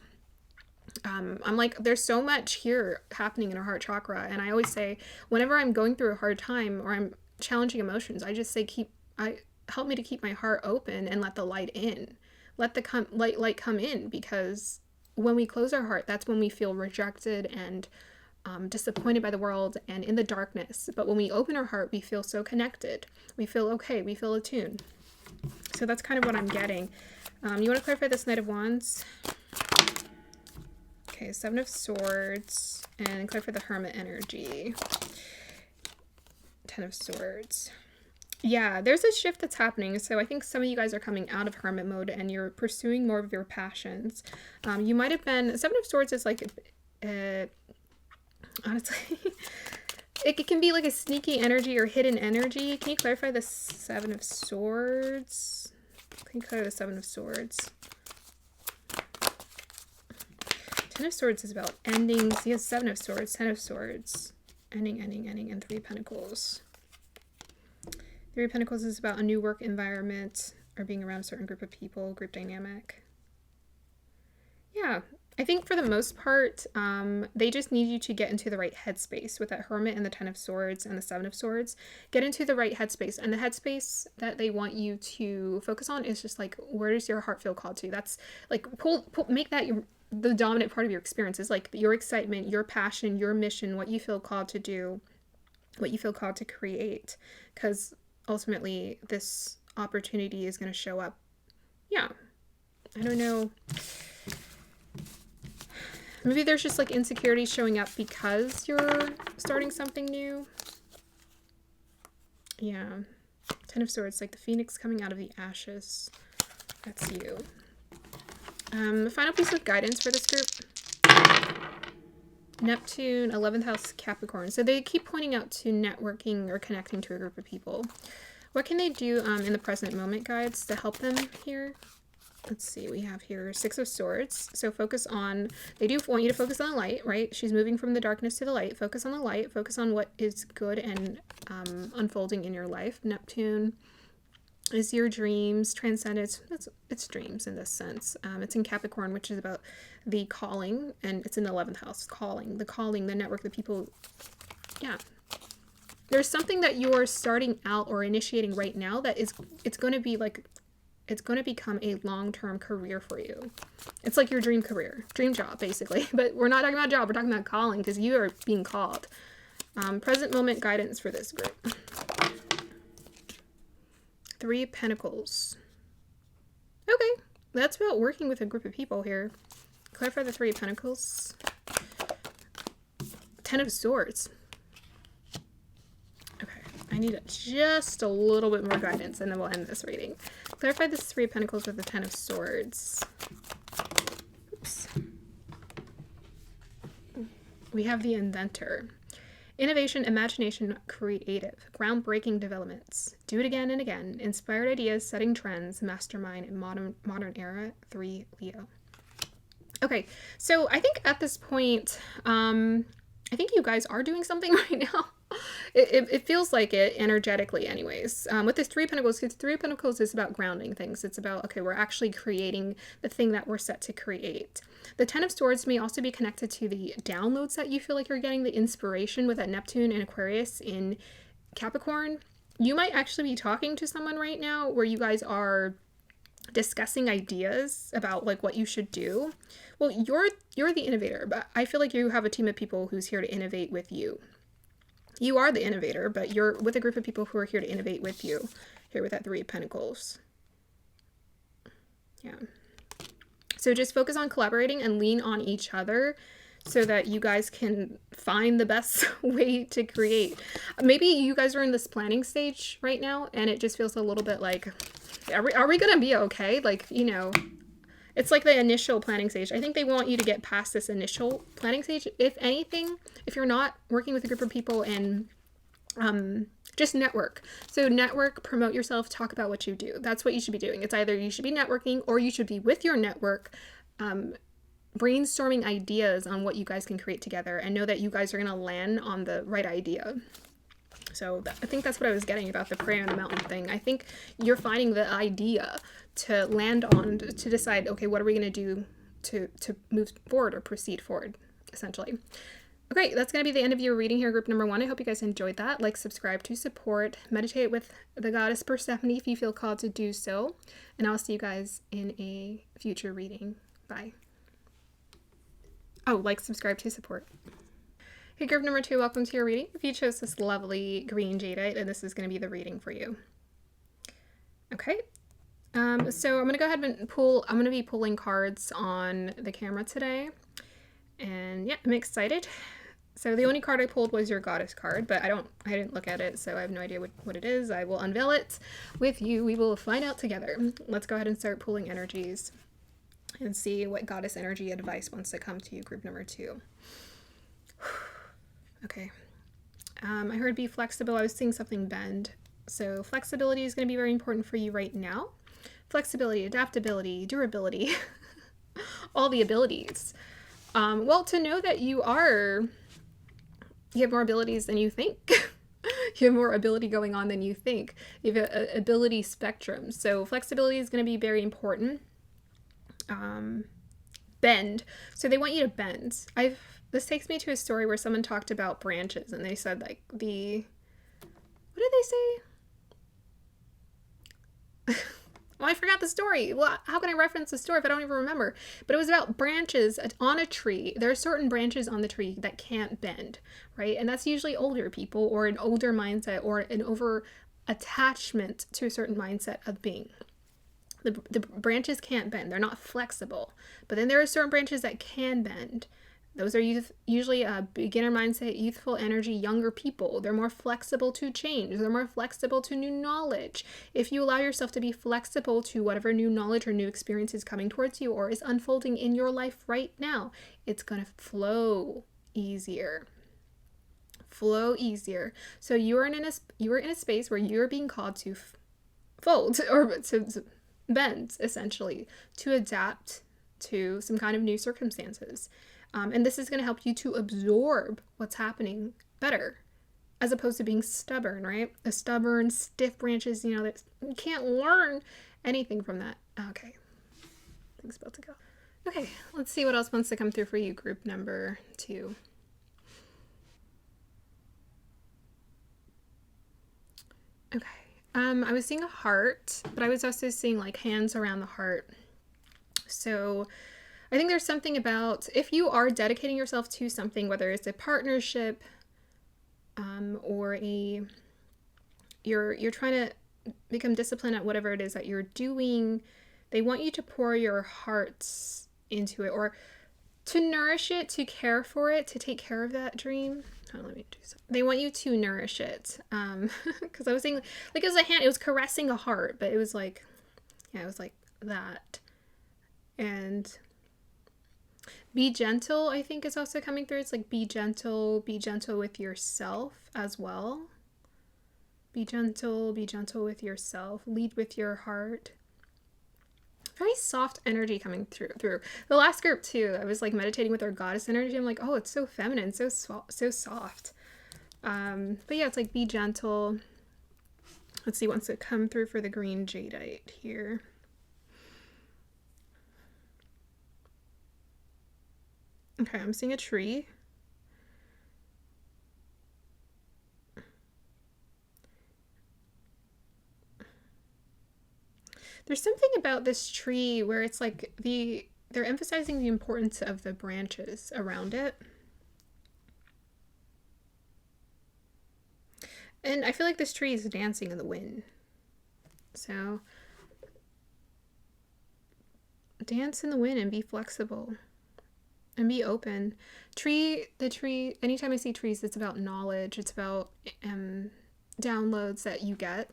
I'm like, there's so much here happening in our heart chakra. And I always say, whenever I'm going through a hard time or I'm challenging emotions, I just say, help me to keep my heart open and let the light in. Let the light come in, because when we close our heart, that's when we feel rejected and disappointed by the world and in the darkness. But when we open our heart, we feel so connected. We feel okay. We feel attuned. So that's kind of what I'm getting. You want to clarify this Knight of Wands? Okay, Seven of Swords. And clarify the Hermit energy. Ten of Swords. Yeah, there's a shift that's happening. So I think some of you guys are coming out of hermit mode and you're pursuing more of your passions. You might have been... Seven of Swords is like... honestly, it can be like a sneaky energy or hidden energy. Can you clarify the Seven of Swords? Can you clarify the Seven of Swords? Ten of Swords is about endings. Yes, Seven of Swords, Ten of Swords. Ending, and Three of Pentacles. Three of Pentacles is about a new work environment or being around a certain group of people, group dynamic. Yeah. I think for the most part, they just need you to get into the right headspace with that Hermit and the Ten of Swords and the Seven of Swords. Get into the right headspace. And the headspace that they want you to focus on is just like, where does your heart feel called to? That's like, make that the dominant part of your experience. Is like your excitement, your passion, your mission, what you feel called to do, what you feel called to create. Because ultimately, this opportunity is going to show up. Yeah. I don't know. Maybe there's just like insecurities showing up because you're starting something new. Yeah. Ten of Swords, like the phoenix coming out of the ashes. That's you. Final piece of guidance for this group. Neptune, 11th house, Capricorn. So they keep pointing out to networking or connecting to a group of people. What can they do in the present moment, guides, to help them here? Let's see, we have here Six of Swords. So focus on, they do want you to focus on the light, right? She's moving from the darkness to the light. Focus on the light. Focus on what is good and unfolding in your life. Neptune is your dreams, transcendence. It's dreams in this sense. It's in Capricorn, which is about the calling, and it's in the 11th house. The calling, the network, the people. Yeah. There's something that you're starting out or initiating right now that it's going to be like, it's going to become a long-term career for you. It's like your dream career, dream job, basically. But we're not talking about job. We're talking about calling, because you are being called. Present moment guidance for this group. Three of Pentacles. Okay, that's about working with a group of people here. Clarify the Three of Pentacles. Ten of Swords. I need just a little bit more guidance, and then we'll end this reading. Clarify this Three of Pentacles with the Ten of Swords. Oops. We have the Inventor. Innovation, imagination, creative, groundbreaking developments. Do it again and again. Inspired ideas, setting trends, mastermind, and modern era. 3 Leo. Okay, so I think at this point, I think you guys are doing something right now. It feels like it energetically anyways. With this Three of Pentacles, because Three of Pentacles is about grounding things. It's about, okay, we're actually creating the thing that we're set to create. The Ten of Swords may also be connected to the downloads that you feel like you're getting, the inspiration with that Neptune and Aquarius in Capricorn. You might actually be talking to someone right now where you guys are discussing ideas about like what you should do. Well, you're the innovator, but I feel like you have a team of people who's here to innovate with you. You are the innovator, but you're with a group of people who are here to innovate with you. here with that Three of Pentacles. Yeah. So just focus on collaborating and lean on each other so that you guys can find the best way to create. Maybe you guys are in this planning stage right now and it just feels a little bit like, are we gonna be okay? Like, you know, it's like the initial planning stage. I think they want you to get past this initial planning stage. If anything, if you're not working with a group of people and just network. So network, promote yourself, talk about what you do. That's what you should be doing. It's either you should be networking or you should be with your network, brainstorming ideas on what you guys can create together, and know that you guys are going to land on the right idea. So I think that's what I was getting about the prayer on the mountain thing. I think you're finding the idea to land on, to decide, okay, what are we going to do to move forward or proceed forward, essentially. Okay, that's going to be the end of your reading here, group number 1. I hope you guys enjoyed that. Like, subscribe to support, meditate with the goddess Persephone if you feel called to do so. And I'll see you guys in a future reading. Bye. Oh, like, subscribe to support. Hey, group number 2, welcome to your reading. If you chose this lovely green jadeite, then this is going to be the reading for you. Okay. So I'm going to go ahead and I'm going to be pulling cards on the camera today. And yeah, I'm excited. So the only card I pulled was your goddess card, but I didn't look at it, so I have no idea what it is. I will unveil it with you. We will find out together. Let's go ahead and start pulling energies and see what goddess energy advice wants to come to you, group number 2. Okay. I heard be flexible. I was seeing something bend. So flexibility is going to be very important for you right now. Flexibility, adaptability, durability, all the abilities. Well, to know that you have more abilities than you think. You have more ability going on than you think. You have an ability spectrum. So flexibility is going to be very important. Bend. So they want you to bend. This takes me to a story where someone talked about branches and they said like what did they say? Well, I forgot the story. Well, how can I reference the story if I don't even remember? But it was about branches on a tree. There are certain branches on the tree that can't bend, right? And that's usually older people or an older mindset or an over attachment to a certain mindset of being. The branches can't bend. They're not flexible. But then there are certain branches that can bend. Those are usually a beginner mindset, youthful energy, younger people. They're more flexible to change. They're more flexible to new knowledge. If you allow yourself to be flexible to whatever new knowledge or new experience is coming towards you or is unfolding in your life right now, it's going to flow easier. Flow easier. So you are in a space where you're being called to fold or to bend, essentially, to adapt to some kind of new circumstances. And this is going to help you to absorb what's happening better, as opposed to being stubborn, right? The stubborn, stiff branches, that you can't learn anything from that. Okay, things about to go. Okay, let's see what else wants to come through for you, group number 2. Okay, I was seeing a heart, but I was also seeing like hands around the heart. So I think there's something about if you are dedicating yourself to something, whether it's a partnership or you're trying to become disciplined at whatever it is that you're doing, they want you to pour your hearts into it or to nourish it, to care for it, to take care of that dream. Let me do something. They want you to nourish it. Because I was saying, like, it was a hand, it was caressing a heart, but it was like, yeah, it was like that. And be gentle, I think, is also coming through. It's like be gentle with yourself as well. Be gentle with yourself. Lead with your heart. Very soft energy coming through. The last group too, I was like meditating with our goddess energy. I'm like, oh, it's so feminine, so soft. But yeah, it's like be gentle. Let's see, wants to come through for the green jadeite here. Okay, I'm seeing a tree. There's something about this tree where it's like they're emphasizing the importance of the branches around it. And I feel like this tree is dancing in the wind. So dance in the wind and be flexible and be open. The tree, anytime I see trees, it's about knowledge. It's about downloads that you get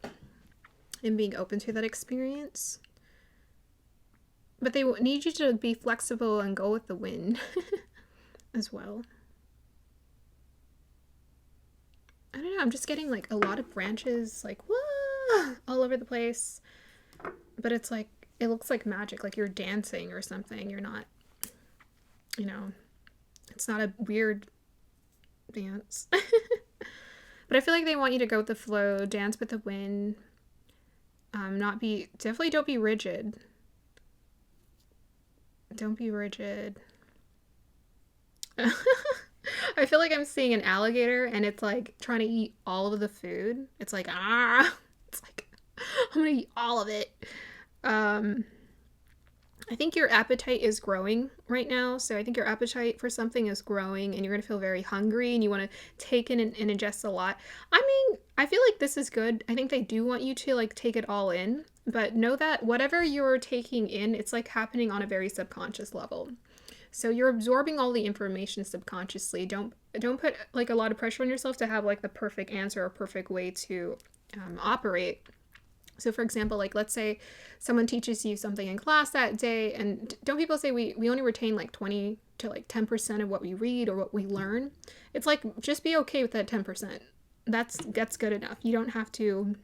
and being open to that experience. But they need you to be flexible and go with the wind as well. I don't know, I'm just getting like a lot of branches like whoa, all over the place. But it's like, it looks like magic, like you're dancing or something. You're not, you know, it's not a weird dance. But I feel like they want you to go with the flow, dance with the wind. Definitely don't be rigid. Don't be rigid. I feel like I'm seeing an alligator and it's like trying to eat all of the food. It's like, it's like, I'm gonna eat all of it. I think your appetite is growing right now. So I think your appetite for something is growing and you're going to feel very hungry and you want to take in and ingest a lot. I mean, I feel like this is good. I think they do want you to like take it all in, but know that whatever you're taking in, it's like happening on a very subconscious level. So you're absorbing all the information subconsciously. Don't put like a lot of pressure on yourself to have like the perfect answer or perfect way to operate. So for example, like let's say someone teaches you something in class that day, and don't people say we only retain like 20 to like 10% of what we read or what we learn? It's like, just be okay with that 10%. That's good enough. You don't have to,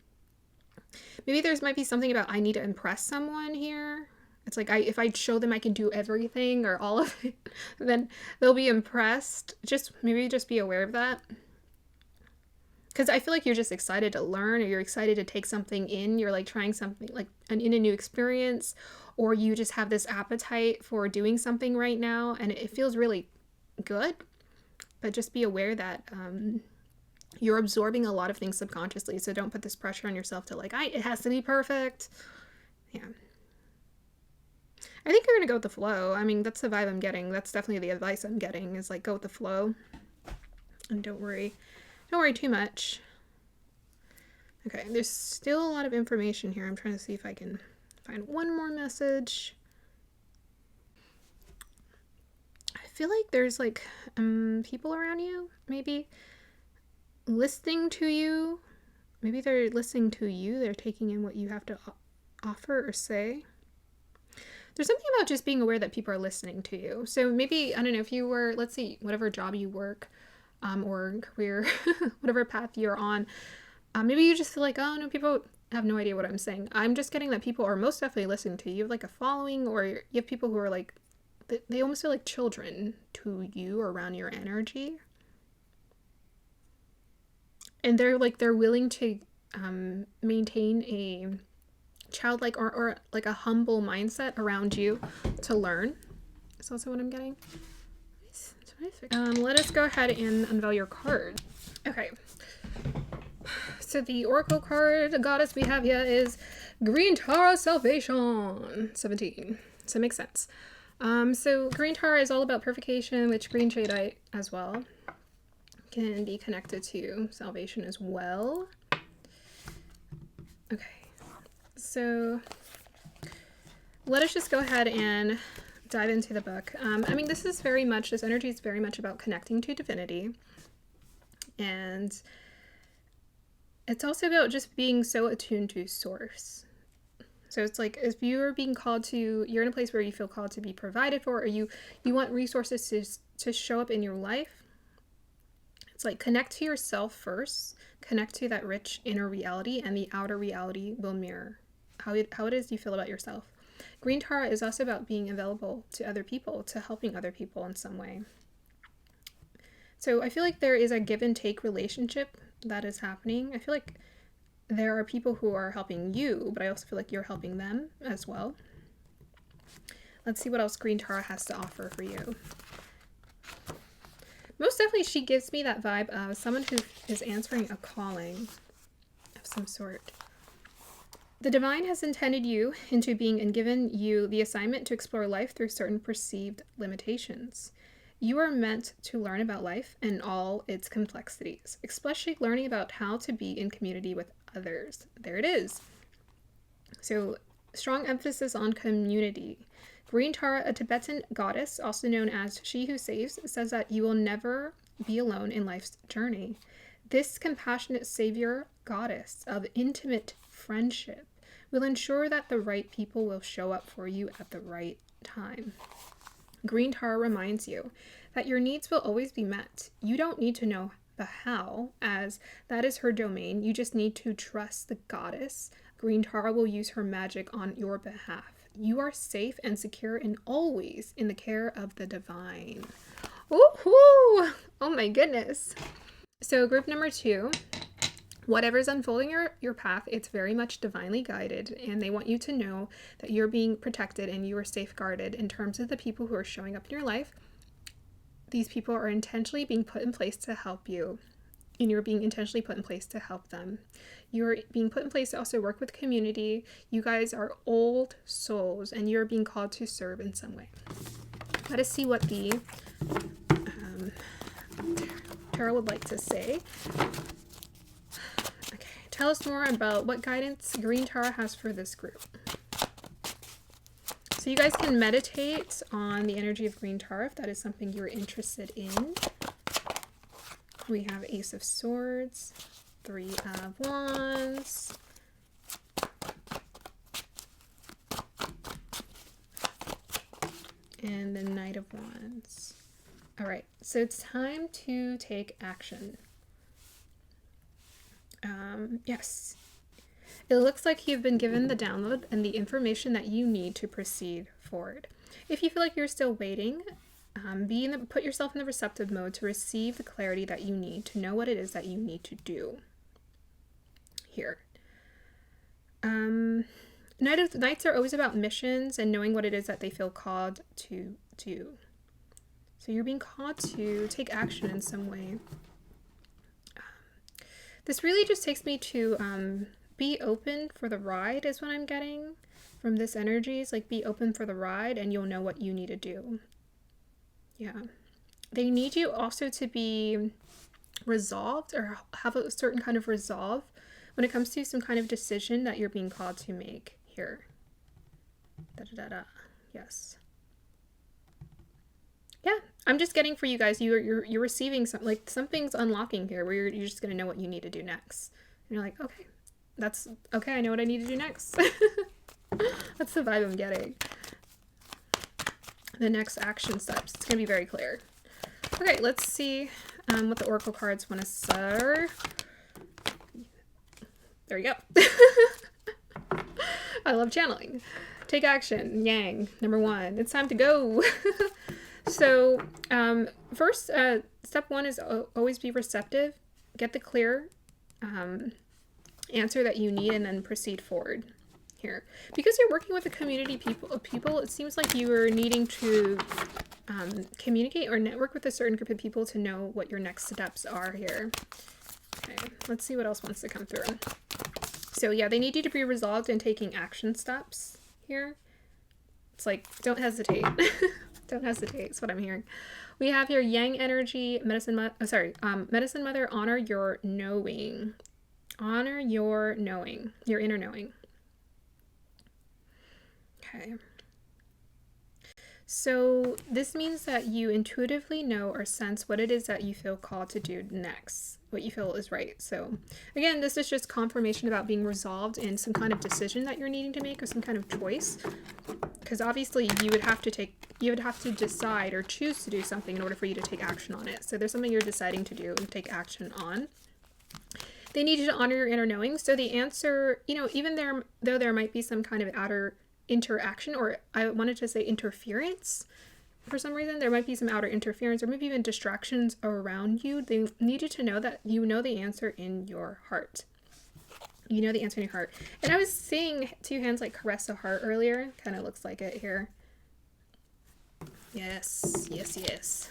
maybe there's might be something about I need to impress someone here. It's like if I show them I can do everything or all of it, then they'll be impressed. Maybe just be aware of that. Because I feel like you're just excited to learn, or you're excited to take something in. You're like trying something like in a new experience, or you just have this appetite for doing something right now and it feels really good. But just be aware that you're absorbing a lot of things subconsciously. So don't put this pressure on yourself to like, it has to be perfect. Yeah. I think you're going to go with the flow. I mean, that's the vibe I'm getting. That's definitely the advice I'm getting, is like go with the flow and don't worry too much. Okay, there's still a lot of information here. I'm trying to see if I can find one more message. I feel like there's like people around you, maybe listening to you. Maybe they're listening to you. They're taking in what you have to offer or say. There's something about just being aware that people are listening to you. So maybe, I don't know, if you were, let's see, whatever job you work, or career, whatever path you're on, maybe you just feel like, oh no, people have no idea what I'm saying. I'm just getting that people are most definitely listening to you. You have like a following, or you have people who are like, they almost feel like children to you or around your energy. And they're willing to maintain a childlike or like a humble mindset around you to learn. That's also what I'm getting. Let us go ahead and unveil your card. Okay. So the oracle card, the goddess we have here is Green Tara Salvation 17. So it makes sense. So Green Tara is all about purification, which green jadeite as well can be connected to salvation as well. Okay. So let us just go ahead and dive into the book. I mean, this energy is very much about connecting to divinity. And it's also about just being so attuned to source. So it's like, if you're being called to, you're in a place where you feel called to be provided for, or you want resources to show up in your life. It's like, connect to yourself first, connect to that rich inner reality, and the outer reality will mirror how it is you feel about yourself. Green Tara is also about being available to other people, to helping other people in some way. So I feel like there is a give and take relationship that is happening. I feel like there are people who are helping you, but I also feel like you're helping them as well. Let's see what else Green Tara has to offer for you. Most definitely, she gives me that vibe of someone who is answering a calling of some sort. The divine has intended you into being and given you the assignment to explore life through certain perceived limitations. You are meant to learn about life and all its complexities, especially learning about how to be in community with others. There it is. So strong emphasis on community. Green Tara, a Tibetan goddess, also known as she who saves, says that you will never be alone in life's journey. This compassionate savior goddess of intimate friendship will ensure that the right people will show up for you at the right time. Green Tara reminds you that your needs will always be met. You don't need to know the how, as that is her domain. You just need to trust the goddess. Green Tara will use her magic on your behalf. You are safe and secure and always in the care of the divine. Woohoo! Oh my goodness. So group number 2, whatever's unfolding your path, it's very much divinely guided, and they want you to know that you're being protected and you are safeguarded in terms of the people who are showing up in your life. These people are intentionally being put in place to help you, and you're being intentionally put in place to help them. You're being put in place to also work with community. You guys are old souls, and you're being called to serve in some way. Let us see what the tarot would like to say. Okay, tell us more about what guidance Green Tara has for this group. So you guys can meditate on the energy of Green Tara if that is something you're interested in. We have Ace of Swords, 3 of Wands, and the Knight of Wands. All right, so it's time to take action. Yes, it looks like you've been given the download and the information that you need to proceed forward. If you feel like you're still waiting, put yourself in the receptive mode to receive the clarity that you need to know what it is that you need to do here. Nights are always about missions and knowing what it is that they feel called to do. So you're being called to take action in some way. This really just takes me to be open for the ride is what I'm getting from this energy. It's like be open for the ride and you'll know what you need to do. Yeah. They need you also to be resolved or have a certain kind of resolve when it comes to some kind of decision that you're being called to make here. Yes. Yeah, I'm just getting for you guys, you're receiving something, like something's unlocking here where you're just going to know what you need to do next. And you're like, okay, that's okay. I know what I need to do next. That's the vibe I'm getting. The next action steps. It's going to be very clear. Okay, let's see what the oracle cards want to say. There you go. I love channeling. Take action. Yang. Number 1. It's time to go. So first, step 1 is always be receptive. Get the clear answer that you need and then proceed forward here. Because you're working with a community of people, it seems like you are needing to communicate or network with a certain group of people to know what your next steps are here. Okay, let's see what else wants to come through. So yeah, they need you to be resolved in taking action steps here. It's like, don't hesitate. Don't hesitate. That's what I'm hearing. We have here Yang energy, Medicine Mother, honor your knowing. Honor your knowing, your inner knowing. Okay. So this means that you intuitively know or sense what it is that you feel called to do next, what you feel is right. So again, this is just confirmation about being resolved in some kind of decision that you're needing to make or some kind of choice. Because obviously you would have to decide or choose to do something in order for you to take action on it. So there's something you're deciding to do and take action on. They need you to honor your inner knowing. So the answer, even though there might be some kind of outer interaction, or I wanted to say interference for some reason, there might be some outer interference or maybe even distractions around you. They need you to know that you know the answer in your heart. You know the answer in your heart. And I was seeing 2 hands like caress a heart earlier. Kind of looks like it here. Yes, yes, yes.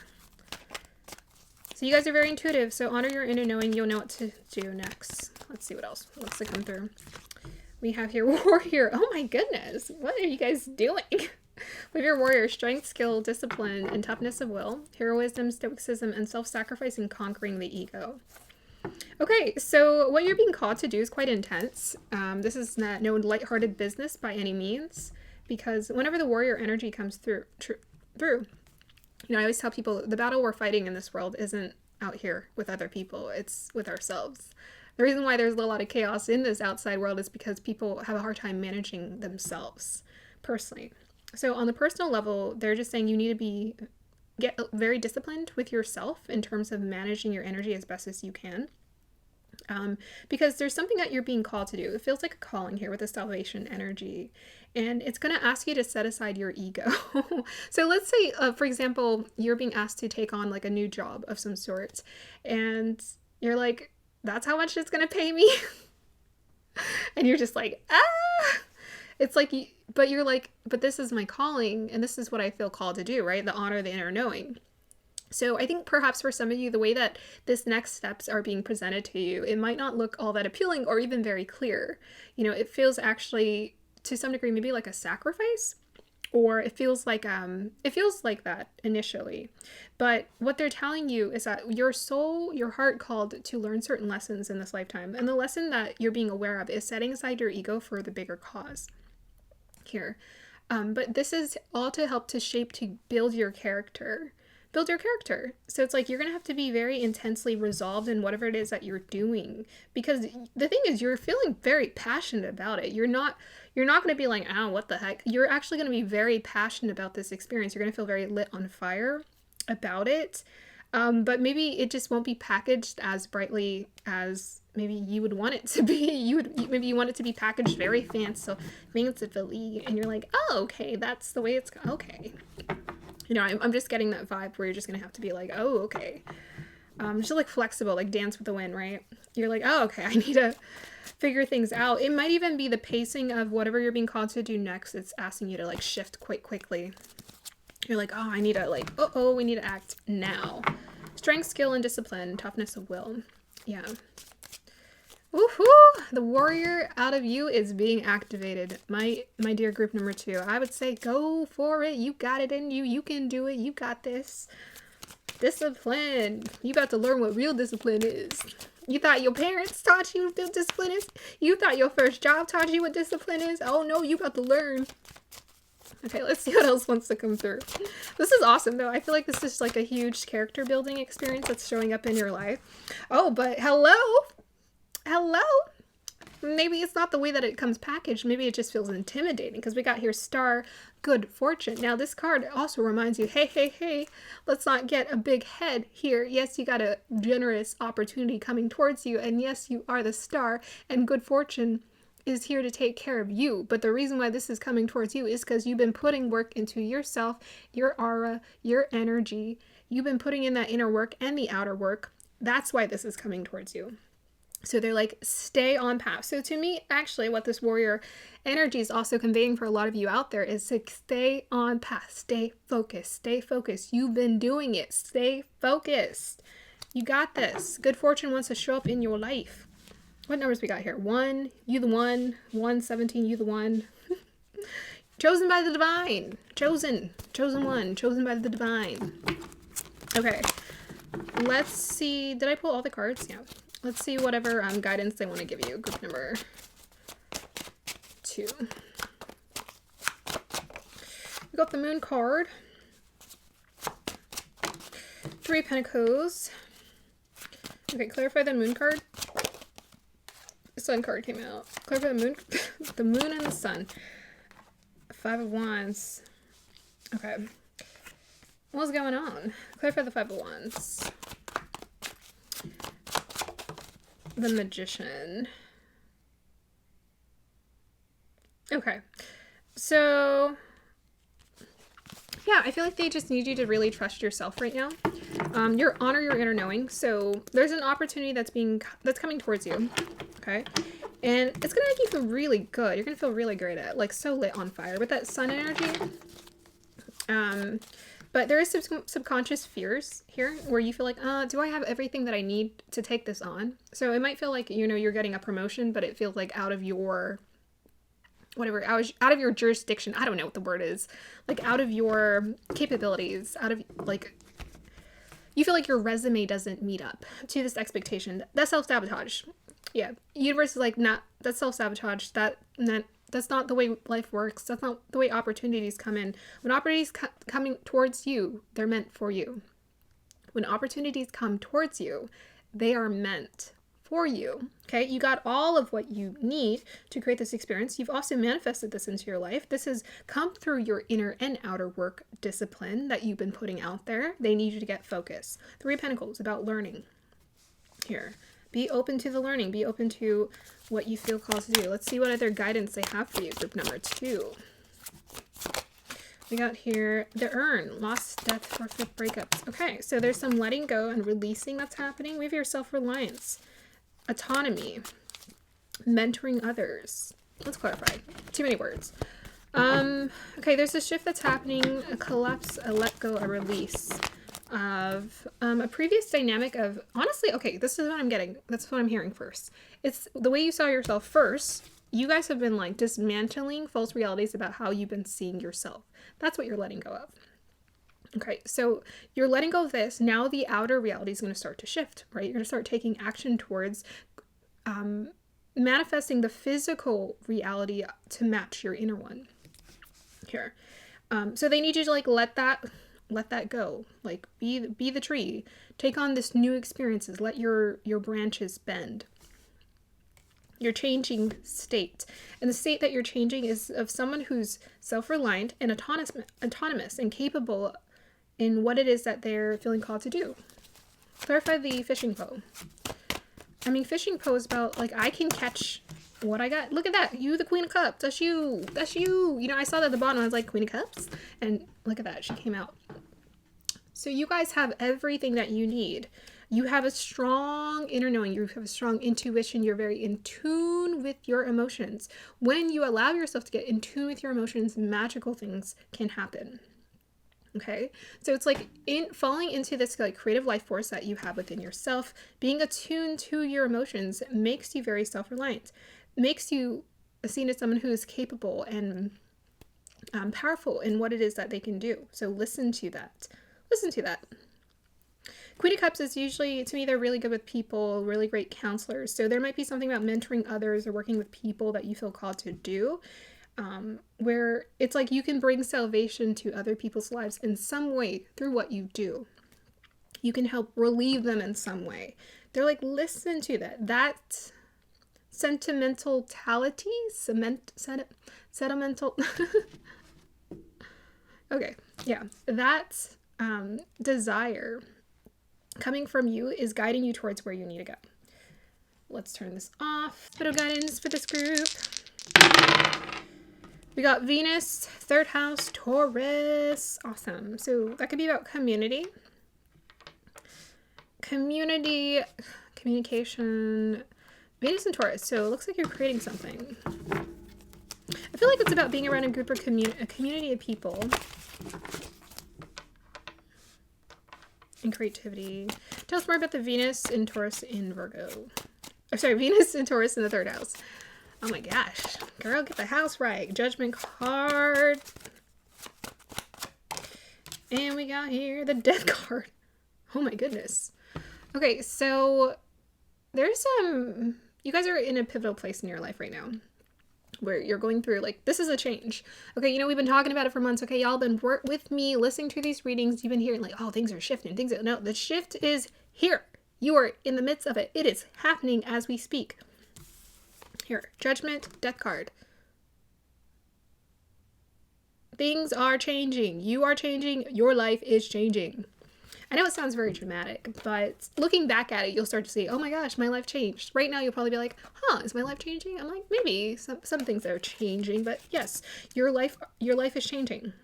So you guys are very intuitive. So honor your inner knowing. You'll know what to do next. Let's see what else wants to come through. We have here warrior. Oh my goodness. What are you guys doing? We have your warrior, strength, skill, discipline, and toughness of will, heroism, stoicism, and self-sacrifice in conquering the ego. Okay, so what you're being called to do is quite intense. This is not no lighthearted business by any means, because whenever the warrior energy comes through, I always tell people the battle we're fighting in this world isn't out here with other people, it's with ourselves. The reason why there's a lot of chaos in this outside world is because people have a hard time managing themselves personally. So on the personal level, they're just saying you need to get very disciplined with yourself in terms of managing your energy as best as you can. Because there's something that you're being called to do. It feels like a calling here with the salvation energy. And it's going to ask you to set aside your ego. So let's say, for example, you're being asked to take on like a new job of some sort. And you're like, that's how much it's going to pay me? And you're just like, ah! It's like, but you're like, but this is my calling. And this is what I feel called to do, right? The honor, the inner knowing. So I think perhaps for some of you, the way that this next steps are being presented to you, it might not look all that appealing or even very clear. It feels actually to some degree maybe like a sacrifice, or it feels like that initially. But what they're telling you is that your soul, your heart called to learn certain lessons in this lifetime. And the lesson that you're being aware of is setting aside your ego for the bigger cause here. But this is all to help to shape, to build your character. So it's like you're going to have to be very intensely resolved in whatever it is that you're doing, because the thing is you're feeling very passionate about it. You're not going to be like, oh, what the heck? You're actually going to be very passionate about this experience. You're going to feel very lit on fire about it. But maybe it just won't be packaged as brightly as maybe you would want it to be. Maybe you want it to be packaged very fancifully, and you're like, oh, okay, that's the way it's okay. I'm just getting that vibe where you're just going to have to be like, oh, okay. Just like flexible, like Dance with the Wind, right? You're like, oh, okay, I need to figure things out. It might even be the pacing of whatever you're being called to do next. It's asking you to like shift quite quickly. You're like, oh, I need to like, we need to act now. Strength, skill, and discipline, toughness of will. Yeah. Woohoo! The warrior out of you is being activated. My dear group number 2, I would say go for it. You got it in you. You can do it. You got this. Discipline. You about to learn what real discipline is. You thought your parents taught you what discipline is? You thought your first job taught you what discipline is? Oh no, you got to learn. Okay, let's see what else wants to come through. This is awesome though. I feel like this is like a huge character building experience that's showing up in your life. Oh, but hello? Maybe it's not the way that it comes packaged. Maybe it just feels intimidating because we got here star, good fortune. Now this card also reminds you, hey, let's not get a big head here. Yes, you got a generous opportunity coming towards you, and yes, you are the star, and good fortune is here to take care of you. But the reason why this is coming towards you is because you've been putting work into yourself, your aura, your energy. You've been putting in that inner work and the outer work. That's why this is coming towards you. So they're like, stay on path. So to me, actually, what this warrior energy is also conveying for a lot of you out there is to stay on path, stay focused. You've been doing it. Stay focused. You got this. Good fortune wants to show up in your life. What numbers we got here? 1, you the 1. 117, you the 1. Chosen by the divine. Chosen one. Chosen by the divine. Okay. Let's see. Did I pull all the cards? Yeah. Let's see whatever guidance they want to give you. Group number 2. We got the Moon card. 3 Pentacles. Okay, clarify the Moon card. The Sun card came out. Clarify the Moon. The Moon and the Sun. 5 of Wands. Okay. What's going on? Clarify the 5 of Wands. The Magician. Okay. So, yeah, I feel like they just need you to really trust yourself right now. Honor your inner knowing. So there's an opportunity that's coming towards you. Okay. And it's going to make you feel really good. You're going to feel really great at it. Like so lit on fire with that sun energy. But there is some subconscious fears here where you feel like, do I have everything that I need to take this on? So it might feel like, you're getting a promotion, but it feels like out of your, out of your jurisdiction. I don't know what the word is. Like out of your capabilities, out of like, you feel like your resume doesn't meet up to this expectation. That's self-sabotage. Yeah. Universe is like, nah, that's self-sabotage. That's not the way life works. That's not the way opportunities come in. When opportunities coming towards you, they're meant for you. When opportunities come towards you, they are meant for you. Okay, you got all of what you need to create this experience. You've also manifested this into your life. This has come through your inner and outer work discipline that you've been putting out there. They need you to get focus. Three of Pentacles, about learning here. Be open to the learning. Be open to what you feel called to do. Let's see what other guidance they have for you. Group number 2. We got here the urn, loss, death, forfeit, breakups. Okay, so there's some letting go and releasing that's happening. We have your self-reliance, autonomy, mentoring others. Let's clarify. Too many words. Okay, there's a shift that's happening, a collapse, a let go, a release of a previous dynamic of, honestly, okay, this is what I'm getting. That's what I'm hearing first. It's the way you saw yourself first. You guys have been like dismantling false realities about how you've been seeing yourself. That's what you're letting go of. Okay, so you're letting go of this. Now the outer reality is going to start to shift, right? You're going to start taking action towards manifesting the physical reality to match your inner one here. So they need you to like let that go. Like be the tree. Take on this new experiences. Let your branches bend. You're changing state. And the state that you're changing is of someone who's self-reliant and autonomous and capable in what it is that they're feeling called to do. Clarify the fishing pole. I mean, fishing pole is about, like, I can catch what I got. Look at that. You, the Queen of Cups. That's you. That's you. You know, I saw that at the bottom. I was like, Queen of Cups? And look at that. She came out. So you guys have everything that you need. You have a strong inner knowing. You have a strong intuition. You're very in tune with your emotions. When you allow yourself to get in tune with your emotions, magical things can happen. Okay, so it's like falling into this like creative life force that you have within yourself. Being attuned to your emotions makes you very self-reliant, makes you seen as someone who is capable and powerful in what it is that they can do. So listen to that. Listen to that. Queen of Cups is usually, to me, they're really good with people, really great counselors. So there might be something about mentoring others or working with people that you feel called to do. Where it's like you can bring salvation to other people's lives in some way through what you do. You can help relieve them in some way. They're like, listen to that. That sentimentality, sentimental. Okay, yeah. That desire coming from you is guiding you towards where you need to go. Let's turn this off. Bit of guidance for this group. We got Venus, 3rd house, Taurus. Awesome. So that could be about community. Communication, Venus and Taurus. So it looks like you're creating something. I feel like it's about being around a group or a community of people. And creativity. Tell us more about the Venus and Taurus in Virgo. Oh, sorry, Venus and Taurus in the 3rd house. Oh my gosh. Girl, get the house right. Judgment card. And we got here the Death card. Oh my goodness. Okay, so there's some... You guys are in a pivotal place in your life right now. Where you're going through, like, this is a change. Okay, you know, we've been talking about it for months. Okay, y'all been with me, listening to these readings. You've been hearing, like, oh, things are shifting. No, the shift is here. You are in the midst of it. It is happening as we speak. Here, Judgment, Death card. Things are changing. You are changing. Your life is changing. I know it sounds very dramatic, but looking back at it, you'll start to see, oh my gosh, my life changed. Right now, you'll probably be like, huh, is my life changing? I'm like, maybe some things are changing, but yes, your life is changing.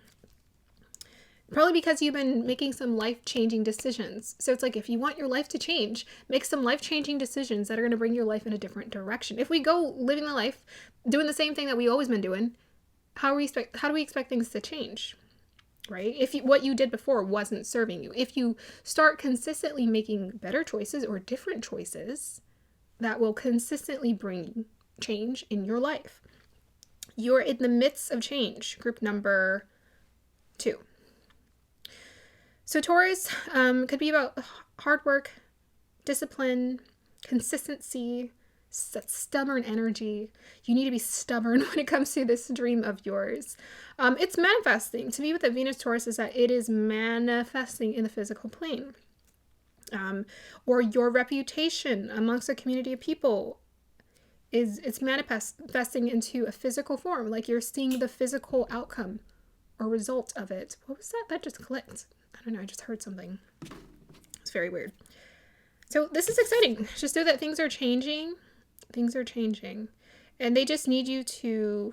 Probably because you've been making some life-changing decisions. So it's like, if you want your life to change, make some life-changing decisions that are going to bring your life in a different direction. If we go living the life, doing the same thing that we've always been doing, how do we expect things to change? Right? If what you did before wasn't serving you. If you start consistently making better choices or different choices, that will consistently bring change in your life. You're in the midst of change. Group number 2. So Taurus could be about hard work, discipline, consistency, stubborn energy. You need to be stubborn when it comes to this dream of yours. It's manifesting. To me, with the Venus Taurus is that it is manifesting in the physical plane. Or your reputation amongst a community of people it's manifesting into a physical form. Like you're seeing the physical outcome or result of it. What was that? That just clicked. I don't know. I just heard something. It's very weird. So this is exciting. Just know that things are changing. Things are changing. And they just need you to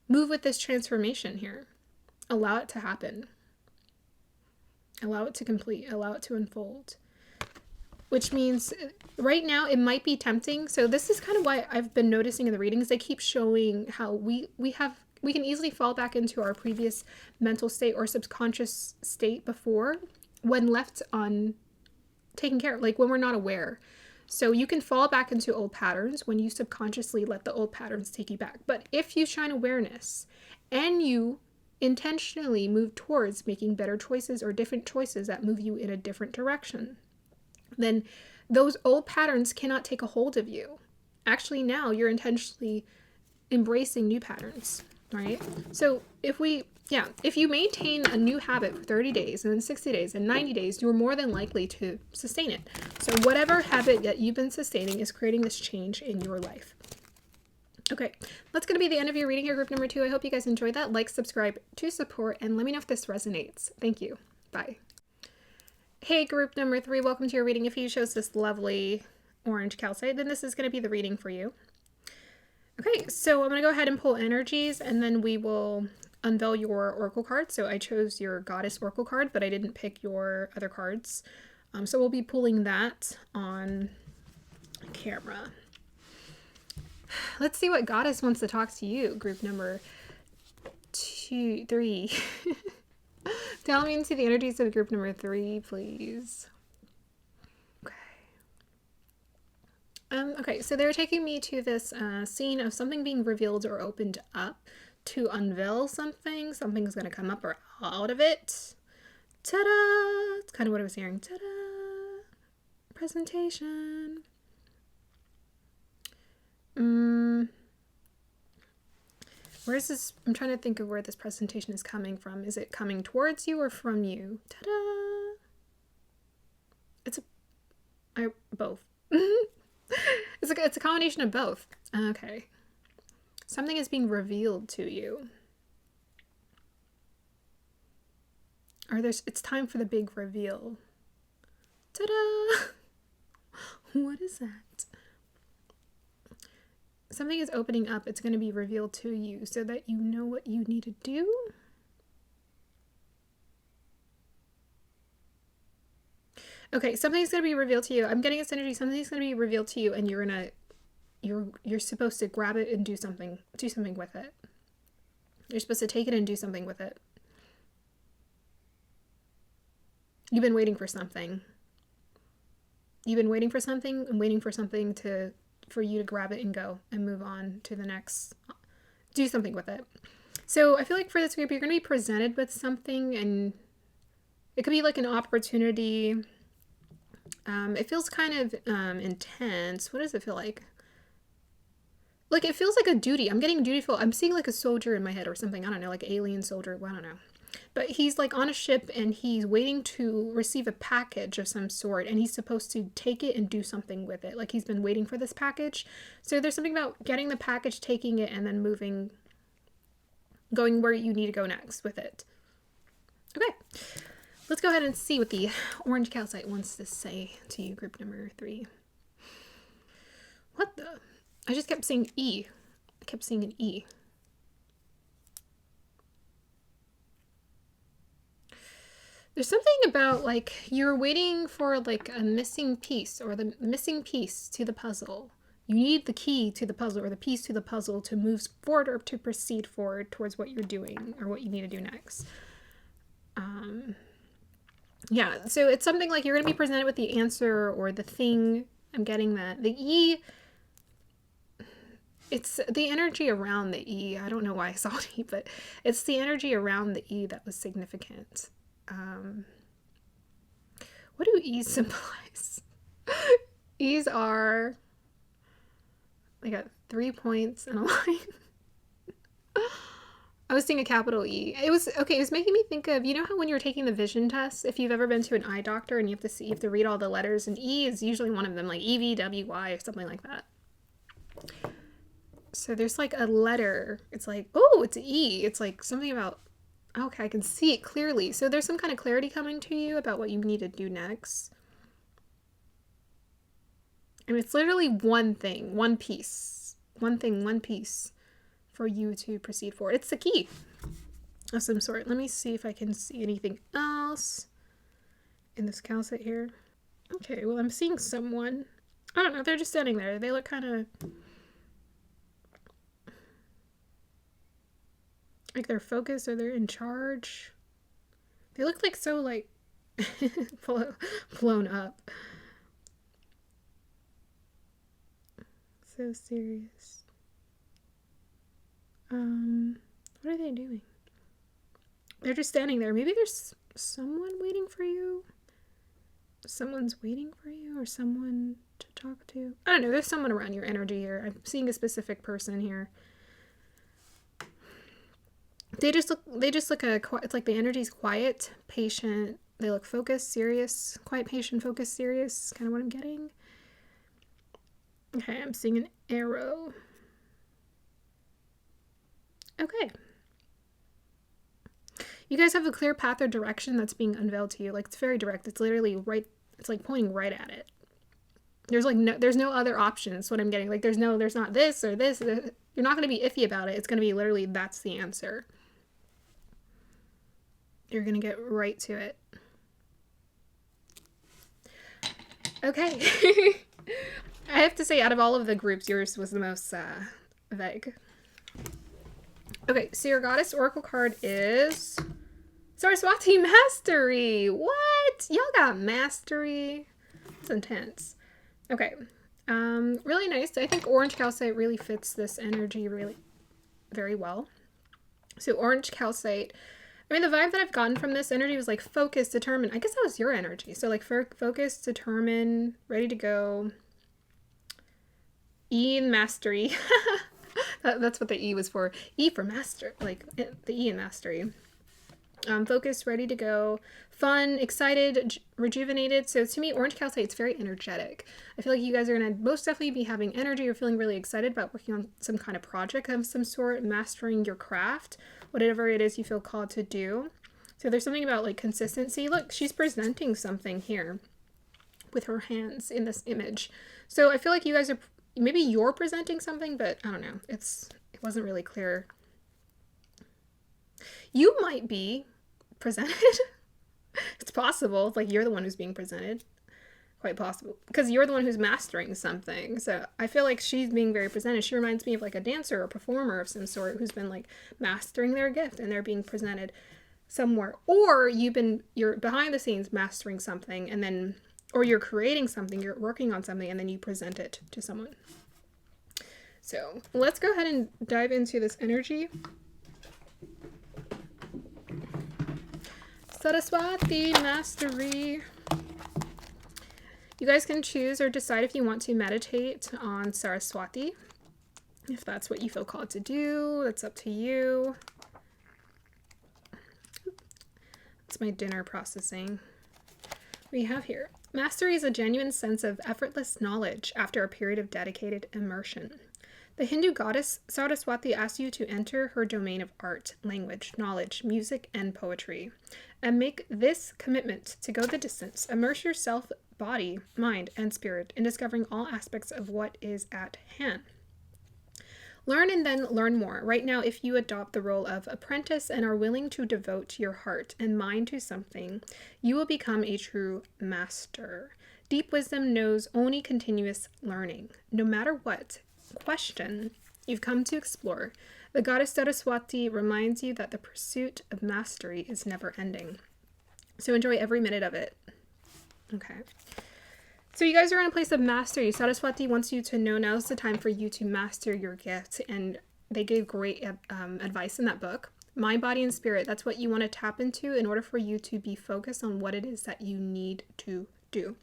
move with this transformation here. Allow it to happen. Allow it to complete. Allow it to unfold. Which means right now it might be tempting. So this is kind of why I've been noticing in the readings, they keep showing how we can easily fall back into our previous mental state or subconscious state before when left taken care of, like when we're not aware. So you can fall back into old patterns when you subconsciously let the old patterns take you back. But if you shine awareness and you intentionally move towards making better choices or different choices that move you in a different direction, then those old patterns cannot take a hold of you. Actually, now you're intentionally embracing new patterns, right? So if you maintain a new habit for 30 days and then 60 days and 90 days, you're more than likely to sustain it. So whatever habit that you've been sustaining is creating this change in your life. Okay, that's going to be the end of your reading here, group number 2. I hope you guys enjoyed that. Like, subscribe to support, and let me know if this resonates. Thank you. Bye. Hey, group number 3, welcome to your reading. If you chose this lovely orange calcite, then this is going to be the reading for you. Okay, so I'm going to go ahead and pull energies, and then we will unveil your oracle card. So I chose your goddess oracle card, but I didn't pick your other cards. So we'll be pulling that on camera. Let's see what goddess wants to talk to you, group number 3. Tell me into the energies of group number 3, please. Okay, so they're taking me to this scene of something being revealed or opened up to unveil something. Something's going to come up or out of it. Ta-da! It's kind of what I was hearing. Ta-da! Presentation. Where is this? I'm trying to think of where this presentation is coming from. Is it coming towards you or from you? Ta-da! Both. It's a combination of both. Okay. Something is being revealed to you. It's time for the big reveal. Ta-da! What is that? Something is opening up. It's going to be revealed to you so that you know what you need to do. Okay, something's going to be revealed to you. I'm getting this energy. Something's going to be revealed to you, and you're supposed to grab it and do something with it. You're supposed to take it and do something with it. You've been waiting for something. You've been waiting for something and waiting for something for you to grab it and go and move on to the next. Do something with it. So I feel like for this group, you're going to be presented with something, and it could be like an opportunity. It feels kind of intense. What does it feel like? Like it feels like a duty. I'm getting dutiful. I'm seeing like a soldier in my head or something. I don't know, like alien soldier. Well, I don't know. But he's like on a ship and he's waiting to receive a package of some sort, and he's supposed to take it and do something with it. Like he's been waiting for this package. So there's something about getting the package, taking it, and then going where you need to go next with it. Okay. Let's go ahead and see what the orange calcite wants to say to you, group number 3. What the? I just kept saying E. I kept seeing an E. There's something about like you're waiting for like a missing piece or the missing piece to the puzzle. You need the key to the puzzle or the piece to the puzzle to move forward or to proceed forward towards what you're doing or what you need to do next. Yeah, so it's something like you're going to be presented with the answer or the thing. I'm getting that. The E, it's the energy around the E. I don't know why I saw an E, but it's the energy around the E that was significant. What do E's symbolize? E's are, they got 3 points and a line. I was seeing a capital E. It was okay. It was making me think of, you know how when you're taking the vision test, if you've ever been to an eye doctor and you have to read all the letters, and E is usually one of them, like EVWY or something like that. So there's like a letter. It's like, oh, it's E. It's like something about, okay, I can see it clearly. So there's some kind of clarity coming to you about what you need to do next. And it's literally one thing, one piece, one thing, one piece for you to proceed forward. It's the key of some sort. Let me see if I can see anything else in this calcite here. Okay, well, I'm seeing someone. I don't know, they're just standing there. They look kind of like they're focused or they're in charge. They look like so like blown up. So serious. What are they doing? They're just standing there. Maybe there's someone waiting for you. Someone's waiting for you or someone to talk to. I don't know. There's someone around your energy here. I'm seeing a specific person here. They just look it's like the energy's quiet, patient. They look focused, serious. Quiet, patient, focused, serious. Kind of what I'm getting. Okay, I'm seeing an arrow. Okay. You guys have a clear path or direction that's being unveiled to you. Like, it's very direct. It's literally right. It's like pointing right at it. There's no other options. What I'm getting. Like, there's not this or this. You're not going to be iffy about it. It's going to be literally, that's the answer. You're going to get right to it. Okay. I have to say, out of all of the groups, yours was the most vague. Okay, so your goddess oracle card is Saraswati Mastery. What? Y'all got mastery? That's intense. Okay. Really nice. I think orange calcite really fits this energy really very well. So orange calcite, I mean, the vibe that I've gotten from this energy was like focus, determine. I guess that was your energy. So like focus, determine, ready to go. E in mastery. That's what the E was for. E for master, like the E in mastery. Focused, ready to go, fun, excited, rejuvenated. So to me, orange calcite, it's very energetic. I feel like you guys are going to most definitely be having energy or feeling really excited about working on some kind of project of some sort, mastering your craft, whatever it is you feel called to do. So there's something about like consistency. Look, she's presenting something here with her hands in this image. So I feel like you guys are, maybe you're presenting something, but I don't know. It wasn't really clear. You might be presented. It's possible. Like you're the one who's being presented. Quite possible. Because you're the one who's mastering something. So I feel like she's being very presented. She reminds me of like a dancer or a performer of some sort who's been like mastering their gift and they're being presented somewhere. Or you're behind the scenes mastering something and then, or you're creating something, you're working on something and then you present it to someone. So let's go ahead and dive into this energy. Saraswati Mastery. You guys can choose or decide if you want to meditate on Saraswati. If that's what you feel called to do, that's up to you. That's my dinner processing. We have here, mastery is a genuine sense of effortless knowledge after a period of dedicated immersion. The Hindu goddess Saraswati asks you to enter her domain of art, language, knowledge, music, and poetry, and make this commitment to go the distance. Immerse yourself, body, mind, and spirit in discovering all aspects of what is at hand. Learn and then learn more. Right now, if you adopt the role of apprentice and are willing to devote your heart and mind to something, you will become a true master. Deep wisdom knows only continuous learning. No matter what question you've come to explore, the goddess Saraswati reminds you that the pursuit of mastery is never ending. So enjoy every minute of it. Okay. So you guys are in a place of mastery. Saraswati wants you to know now's the time for you to master your gift. And they gave great advice in that book. Mind, body, and spirit. That's what you want to tap into in order for you to be focused on what it is that you need to do.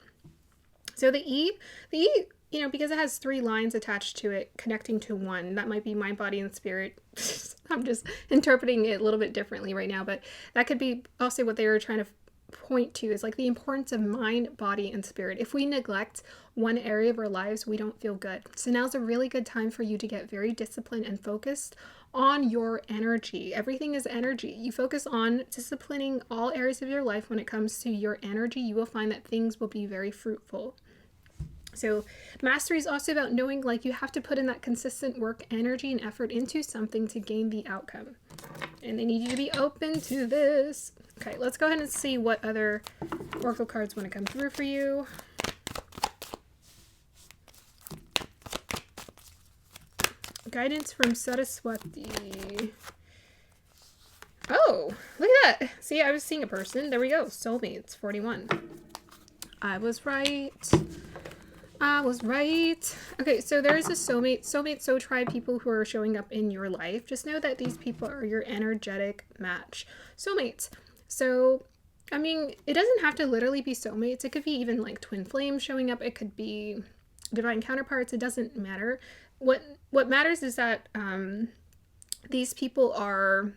So the E, you know, because it has 3 lines attached to it connecting to one, that might be mind, body, and spirit. I'm just interpreting it a little bit differently right now, but that could be also what they were trying to point to, is like the importance of mind, body, and spirit. If we neglect one area of our lives, we don't feel good. So now's a really good time for you to get very disciplined and focused on your energy. Everything is energy. You focus on disciplining all areas of your life when it comes to your energy, you will find that things will be very fruitful. So mastery is also about knowing, like, you have to put in that consistent work, energy, and effort into something to gain the outcome. And they need you to be open to this. Okay, let's go ahead and see what other oracle cards want to come through for you. Guidance from Saraswati. Oh, look at that. See, I was seeing a person. There we go. Soulmates, 41. I was right. Okay, so there is a soulmate, soul tribe people who are showing up in your life. Just know that these people are your energetic match. Soulmates. So, I mean, it doesn't have to literally be soulmates. It could be even like twin flames showing up. It could be divine counterparts. It doesn't matter. What matters is that these people are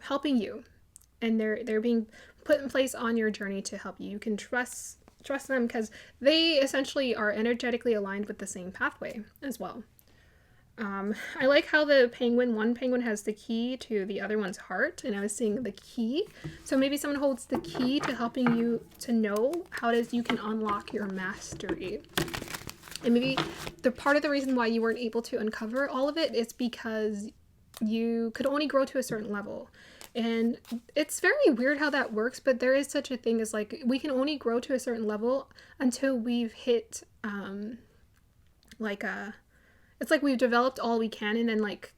helping you, and they're being put in place on your journey to help you. You can trust them because they essentially are energetically aligned with the same pathway as well. I like how one penguin has the key to the other one's heart, and I was seeing the key. So maybe someone holds the key to helping you to know how it is you can unlock your mastery. And maybe the part of the reason why you weren't able to uncover all of it is because you could only grow to a certain level. And it's very weird how that works, but there is such a thing as, like, we can only grow to a certain level until we've hit, it's like we've developed all we can, and then, like,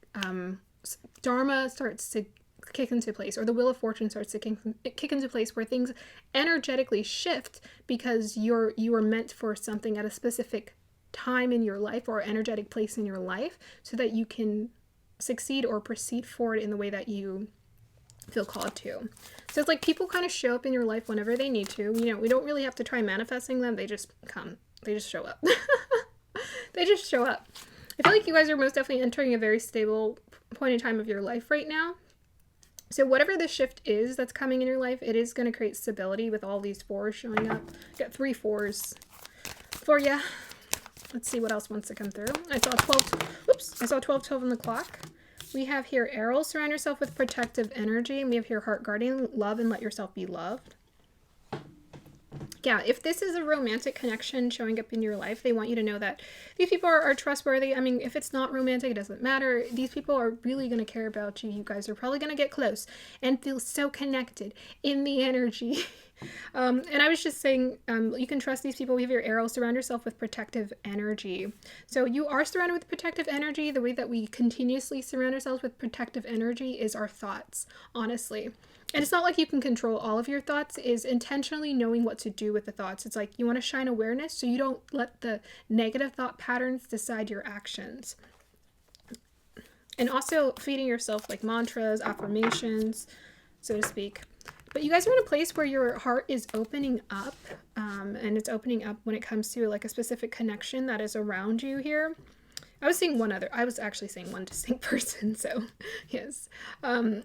Dharma starts to kick into place, or the Wheel of Fortune starts to kick into place, where things energetically shift because you are meant for something at a specific time in your life or energetic place in your life, so that you can succeed or proceed forward in the way that you feel called to. So it's like people kind of show up in your life whenever they need to. You know, we don't really have to try manifesting them. They just come. They just show up. They just show up. I feel like you guys are most definitely entering a very stable point in time of your life right now. So whatever the shift is that's coming in your life, it is going to create stability with all these 4s showing up. Got 3 4s for ya. Let's see what else wants to come through. I saw 12 on the clock. We have here Errol, surround yourself with protective energy. And we have here Heart Guardian, love and let yourself be loved. Yeah, if this is a romantic connection showing up in your life, they want you to know that these people are trustworthy. I mean, if it's not romantic, it doesn't matter. These people are really going to care about you. You guys are probably going to get close and feel so connected in the energy. And I was just saying, you can trust these people. We have your arrow, surround yourself with protective energy. So you are surrounded with protective energy. The way that we continuously surround ourselves with protective energy is our thoughts, honestly. And it's not like you can control all of your thoughts, is intentionally knowing what to do with the thoughts. It's like you want to shine awareness so you don't let the negative thought patterns decide your actions. And also feeding yourself like mantras, affirmations, so to speak. But you guys are in a place where your heart is opening up, and it's opening up when it comes to like a specific connection that is around you here. I was actually saying one distinct person, so yes.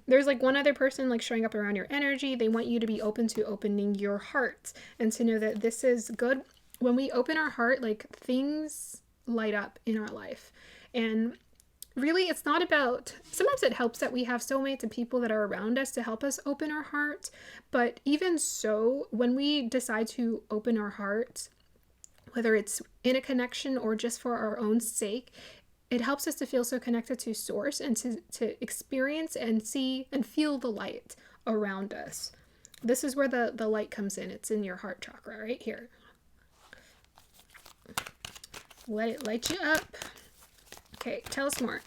There's like one other person like showing up around your energy. They want you to be open to opening your heart and to know that this is good. When we open our heart, like things light up in our life. And really, it's not about, sometimes it helps that we have soulmates and people that are around us to help us open our heart. But even so, when we decide to open our heart, whether it's in a connection or just for our own sake, it helps us to feel so connected to source and to experience and see and feel the light around us. This is where the light comes in. It's in your heart chakra right here. Let it light you up. Okay, tell us more.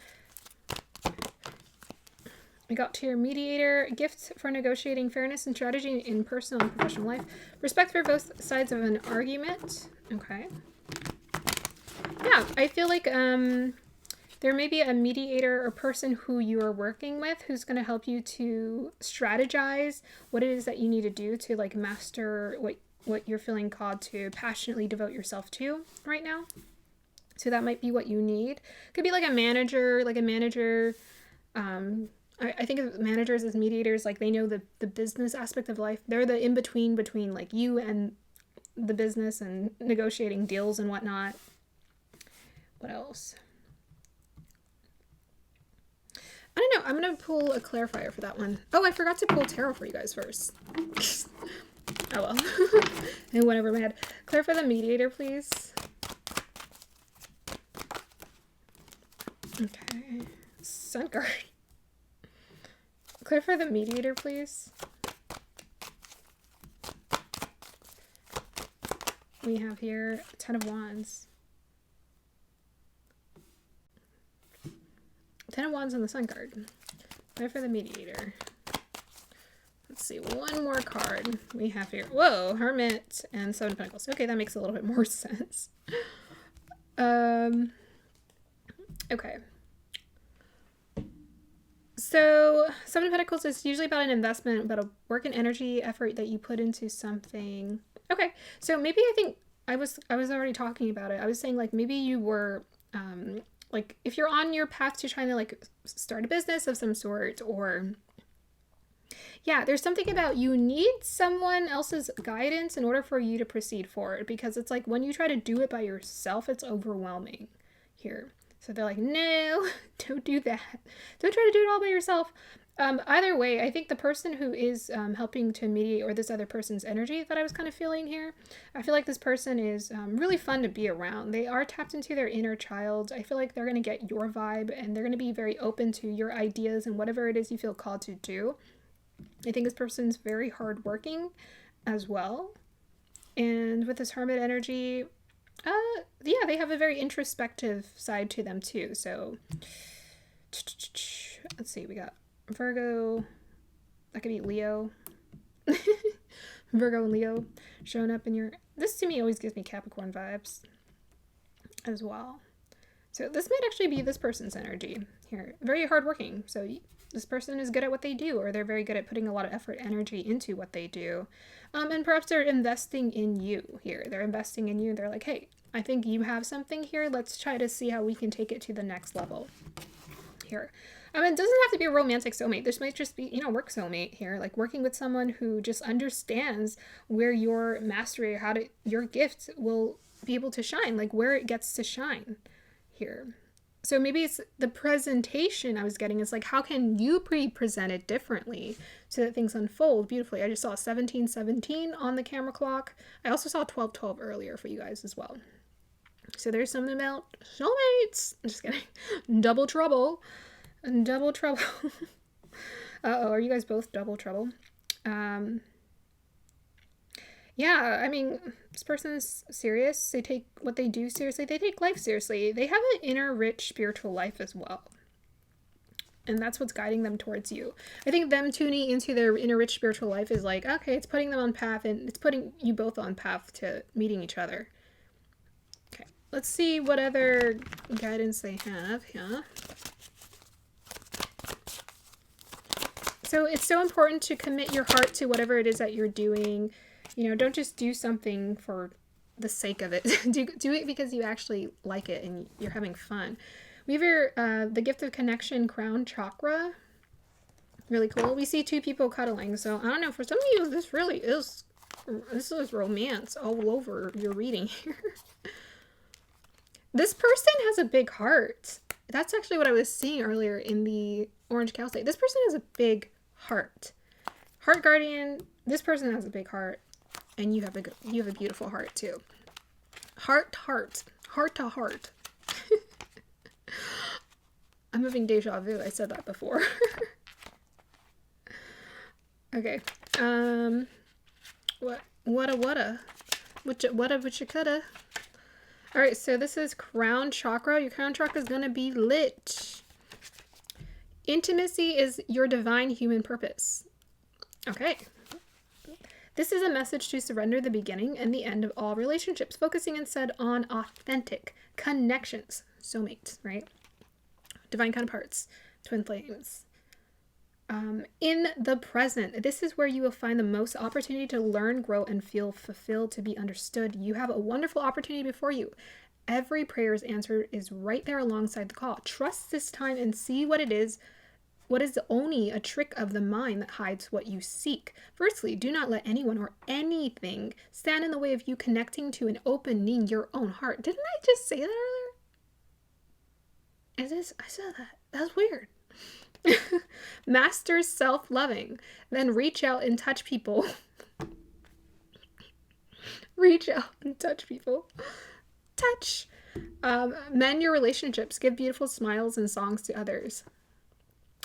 We got to your mediator, gift for negotiating fairness and strategy in personal and professional life, respect for both sides of an argument. Okay. Yeah, I feel like there may be a mediator or person who you are working with who's going to help you to strategize what it is that you need to do to like master what you're feeling called to passionately devote yourself to right now. So that might be what you need. Could be like a manager, I think of managers as mediators, like they know the business aspect of life. They're the in-between between like you and the business and negotiating deals and whatnot. What else? I don't know. I'm going to pull a clarifier for that one. Oh, I forgot to pull tarot for you guys first. Oh well. And whatever in my head. Clarify the mediator, please. Okay. Sun card. Clarify the mediator, please. We have here 10 of Wands. 10 of Wands on the Sun card. Clarify the mediator. Let's see, one more card we have here. Whoa, Hermit and 7 of Pentacles. Okay, that makes a little bit more sense. Okay. So 7 of Pentacles is usually about an investment, about a work and energy effort that you put into something. Okay, so maybe I think I was already talking about it. I was saying like maybe you were like if you're on your path to trying to like start a business of some sort, or yeah, there's something about you need someone else's guidance in order for you to proceed forward, because it's like when you try to do it by yourself, it's overwhelming here. So they're like, no, don't do that. Don't try to do it all by yourself. Either way, I think the person who is helping to mediate, or this other person's energy that I was kind of feeling here, I feel like this person is really fun to be around. They are tapped into their inner child. I feel like they're going to get your vibe, and they're going to be very open to your ideas and whatever it is you feel called to do. I think this person's very hardworking as well. And with this Hermit energy, yeah, they have a very introspective side to them too. So let's see, we got Virgo, that could be Leo. Virgo and Leo showing up in your, this to me always gives me Capricorn vibes as well. So this might actually be this person's energy here. Very hardworking. So this person is good at what they do, or they're very good at putting a lot of effort, energy into what they do. And perhaps they're investing in you here. They're investing in you. They're like, hey, I think you have something here. Let's try to see how we can take it to the next level here. It doesn't have to be a romantic soulmate. This might just be, work soulmate here. Like working with someone who just understands where your mastery, your gift will be able to shine, like where it gets to shine here. So maybe it's the presentation I was getting is like, how can you present it differently so that things unfold beautifully? I just saw 1717 on the camera clock. I also saw 1212 earlier for you guys as well. So there's something about soulmates. I'm just kidding. Double trouble. Double trouble. Uh-oh, are you guys both double trouble? Yeah, I mean, this person is serious. They take what they do seriously. They take life seriously. They have an inner rich spiritual life as well. And that's what's guiding them towards you. I think them tuning into their inner rich spiritual life is like, okay, it's putting them on path, and it's putting you both on path to meeting each other. Okay, let's see what other guidance they have here. So it's so important to commit your heart to whatever it is that you're doing. Don't just do something for the sake of it. do it because you actually like it and you're having fun. We have the gift of connection, crown chakra. Really cool. We see 2 people cuddling. So I don't know, for some of you, this is romance all over your reading here. This person has a big heart. That's actually what I was seeing earlier in the orange calcite. This person has a big heart. Heart guardian. This person has a big heart. And you have a beautiful heart too. Heart to heart. I'm having deja vu. I said that before. Okay. What you coulda. All right. So this is crown chakra. Your crown chakra is gonna be lit. Intimacy is your divine human purpose. Okay. This is a message to surrender the beginning and the end of all relationships, focusing instead on authentic connections. Soulmates, right? divine counterparts, twin flames. In the present, this is where you will find the most opportunity to learn, grow, and feel fulfilled, to be understood. You have a wonderful opportunity before you. Every prayer's answer is right there alongside the call. Trust this time and see what it is. What is only a trick of the mind that hides what you seek. Firstly, do not let anyone or anything stand in the way of you connecting to and opening your own heart. Didn't I just say that earlier? I said that. That's weird. Master self-loving. Then reach out and touch people. Reach out and touch people. Touch. Mend your relationships. Give beautiful smiles and songs to others.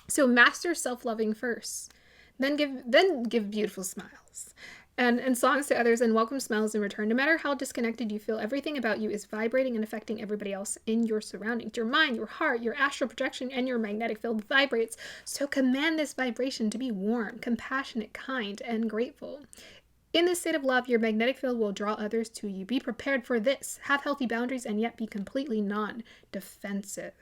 So master self-loving first. Then give beautiful smiles. And songs to others, and welcome smiles in return. No matter how disconnected you feel, everything about you is vibrating and affecting everybody else in your surroundings. Your mind, your heart, your astral projection, and your magnetic field vibrates. So command this vibration to be warm, compassionate, kind, and grateful. In this state of love, your magnetic field will draw others to you. Be prepared for this. Have healthy boundaries and yet be completely non-defensive.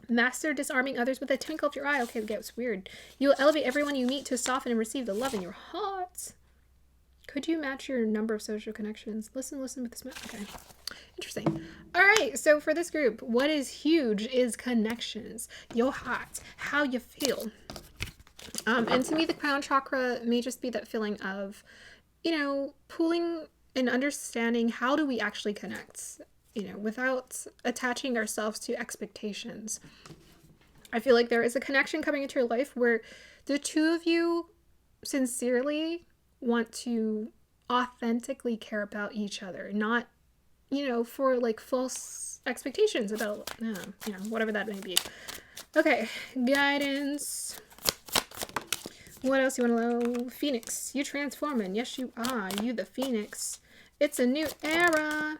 Master disarming others with a twinkle of your eye. Okay, it gets weird. You will elevate everyone you meet to soften and receive the love in your heart. Could you match your number of social connections? Listen with this map. Okay. Interesting. All right. So for this group, what is huge is connections. Your heart. How you feel. And to me, the crown chakra may just be that feeling of, pulling and understanding how do we actually connect, without attaching ourselves to expectations. I feel like there is a connection coming into your life where the two of you sincerely want to authentically care about each other, not, for like false expectations about, whatever that may be. Okay, guidance. What else you want to know? Phoenix, you transforming. Yes, you are. You the Phoenix. It's a new era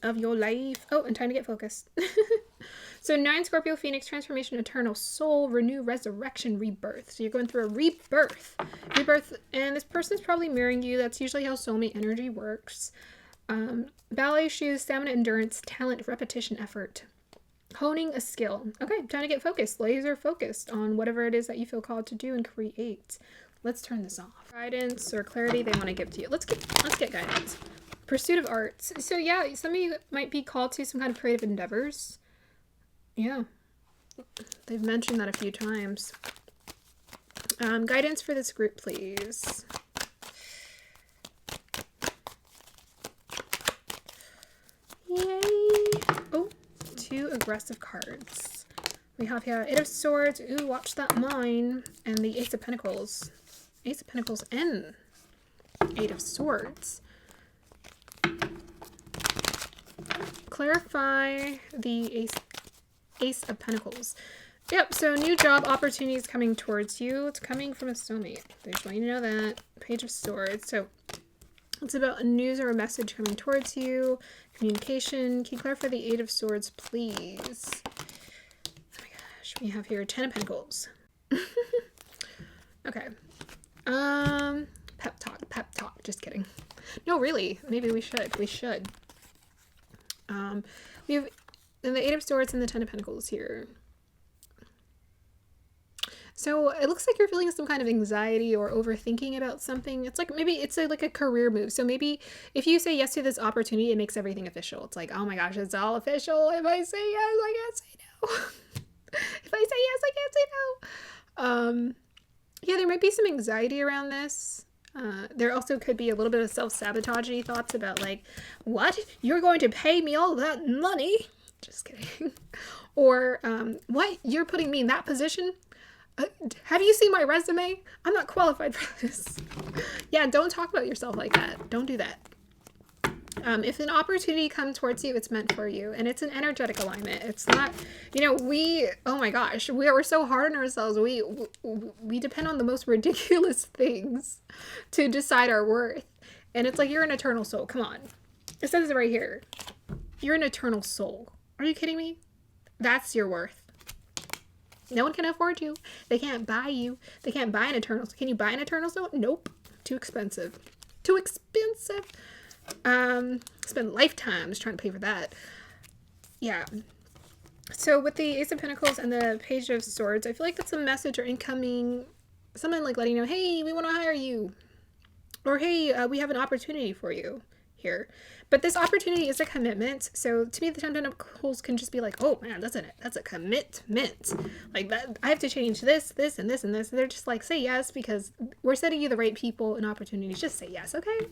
of your life. Oh, and time to get focused. So 9 Scorpio, Phoenix, transformation, eternal soul, renew, resurrection, rebirth. So you're going through a rebirth, and this person's probably mirroring you. That's usually how soulmate energy works. Ballet shoes, stamina, endurance, talent, repetition, effort, honing a skill. Okay, time to get focused, laser focused on whatever it is that you feel called to do and create. Let's turn this off. Guidance or clarity they want to give to you. Let's get guidance. Pursuit of arts. So yeah, some of you might be called to some kind of creative endeavors. Yeah, they've mentioned that a few times. Guidance for this group, please. Yay! Oh, 2 aggressive cards. We have here 8 of Swords. Ooh, watch that mine. And the Ace of Pentacles. Ace of Pentacles and 8 of Swords. Clarify the Ace of Pentacles. Yep, so new job opportunities coming towards you. It's coming from a soulmate. They just want you to know that. Page of Swords. So it's about a news or a message coming towards you. Communication. Can you clarify the 8 of Swords, please? Oh my gosh. We have here 10 of Pentacles. Okay. Pep talk. Just kidding. No, really. Maybe we should. We have the 8 of Swords and the 10 of Pentacles here. So it looks like you're feeling some kind of anxiety or overthinking about something. It's like maybe it's like a career move. So maybe if you say yes to this opportunity, it makes everything official. It's like, oh my gosh, it's all official. If I say yes, I can't say no. If I say yes, I can't say no. Yeah, there might be some anxiety around this. There also could be a little bit of self-sabotagey thoughts about like, what? You're going to pay me all that money? Just kidding. Or, what? You're putting me in that position? Have you seen my resume? I'm not qualified for this. Yeah, don't talk about yourself like that. Don't do that. If an opportunity comes towards you, it's meant for you. And it's an energetic alignment. It's not, oh my gosh, we're so hard on ourselves. We depend on the most ridiculous things to decide our worth. And it's like, you're an eternal soul. Come on. It says it right here. You're an eternal soul. Are you kidding me? That's your worth. No one can afford you. They can't buy you. They can't buy an eternal soul. Can you buy an eternal soul? Nope. Too expensive. Too expensive. Spend lifetimes trying to pay for that. Yeah. So with the Ace of Pentacles and the Page of Swords, I feel like that's a message or incoming, someone like letting you know, hey, we want to hire you. Or hey, we have an opportunity for you here. But this opportunity is a commitment. So to me, the 10 Pentacles can just be like, oh man, that's a commitment. Like that, I have to change this, this, and this, and this. They're just like, say yes, because we're setting you the right people and opportunities. Just say yes, okay?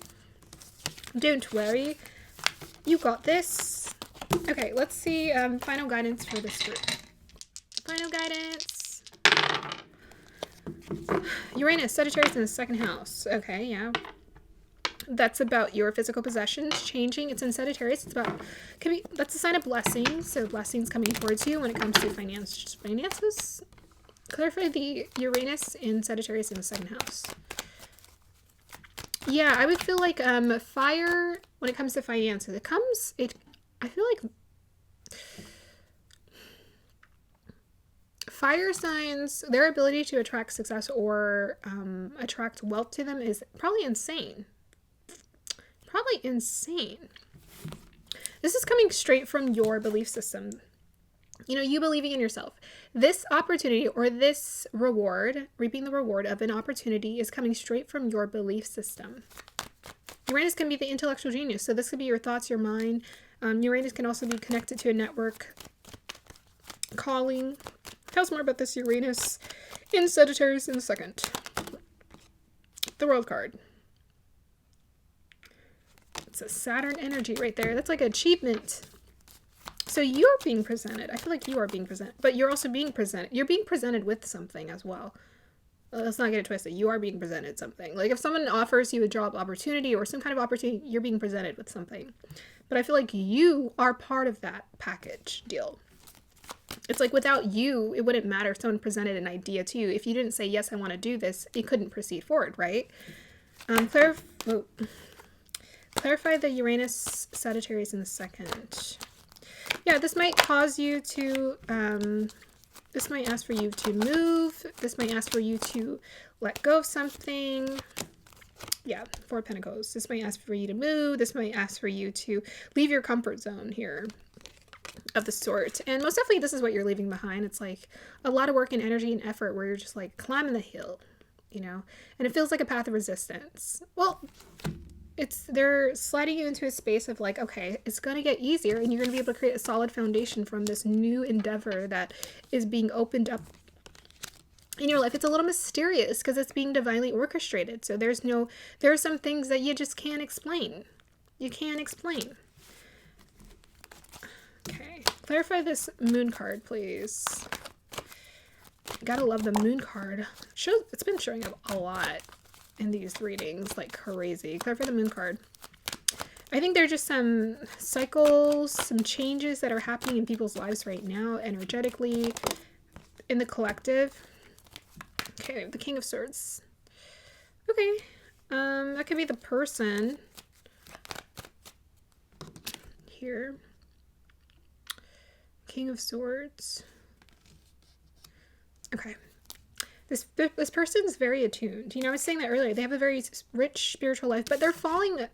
Don't worry. You got this. Okay, let's see final guidance for this group. Final guidance. Uranus, Sagittarius in the second house. Okay, yeah. That's about your physical possessions changing. It's in Sagittarius. It's about, that's a sign of blessings. So blessings coming towards you when it comes to finances. Clarify the Uranus in Sagittarius in the second house. Yeah, I would feel like fire when it comes to finances. I feel like fire signs, their ability to attract success or attract wealth to them is probably insane. Probably insane. This is coming straight from your belief system. You know, you believing in yourself. This opportunity or this reward, reaping the reward of an opportunity, is coming straight from your belief system. Uranus can be the intellectual genius. So this could be your thoughts, your mind. Uranus can also be connected to a network. Calling. Tell us more about this Uranus in Sagittarius in a second. The World card. It's a Saturn energy right there. That's like achievement. So you're being presented. I feel like you are being presented. But you're also being presented. You're being presented with something as well. Let's not get it twisted. You are being presented something. Like if someone offers you a job opportunity or some kind of opportunity, you're being presented with something. But I feel like you are part of that package deal. It's like without you, it wouldn't matter if someone presented an idea to you. If you didn't say, yes, I want to do this, it couldn't proceed forward, right? Clarify the Uranus Sagittarius in the second. Yeah, this might cause you to, this might ask for you to move. This might ask for you to let go of something. Yeah, Four of Pentacles. This might ask for you to move. This might ask for you to leave your comfort zone here of the sort. And most definitely this is what you're leaving behind. It's like a lot of work and energy and effort where you're just like climbing the hill, you know, and it feels like a path of resistance. Well, they're sliding you into a space of like, okay, it's going to get easier and you're going to be able to create a solid foundation from this new endeavor that is being opened up in your life. It's a little mysterious because it's being divinely orchestrated. So there are some things that you just can't explain. You can't explain. Okay. Clarify this moon card, please. Gotta love the moon card. It's been showing up a lot in these readings, like crazy. Clarify the moon card. I think there are just some cycles, some changes that are happening in people's lives right now, energetically, in the collective. Okay, the King of Swords. Okay, that could be the person here. King of Swords. Okay. This person's very attuned. You know, I was saying that earlier. They have a very rich spiritual life, but they're falling.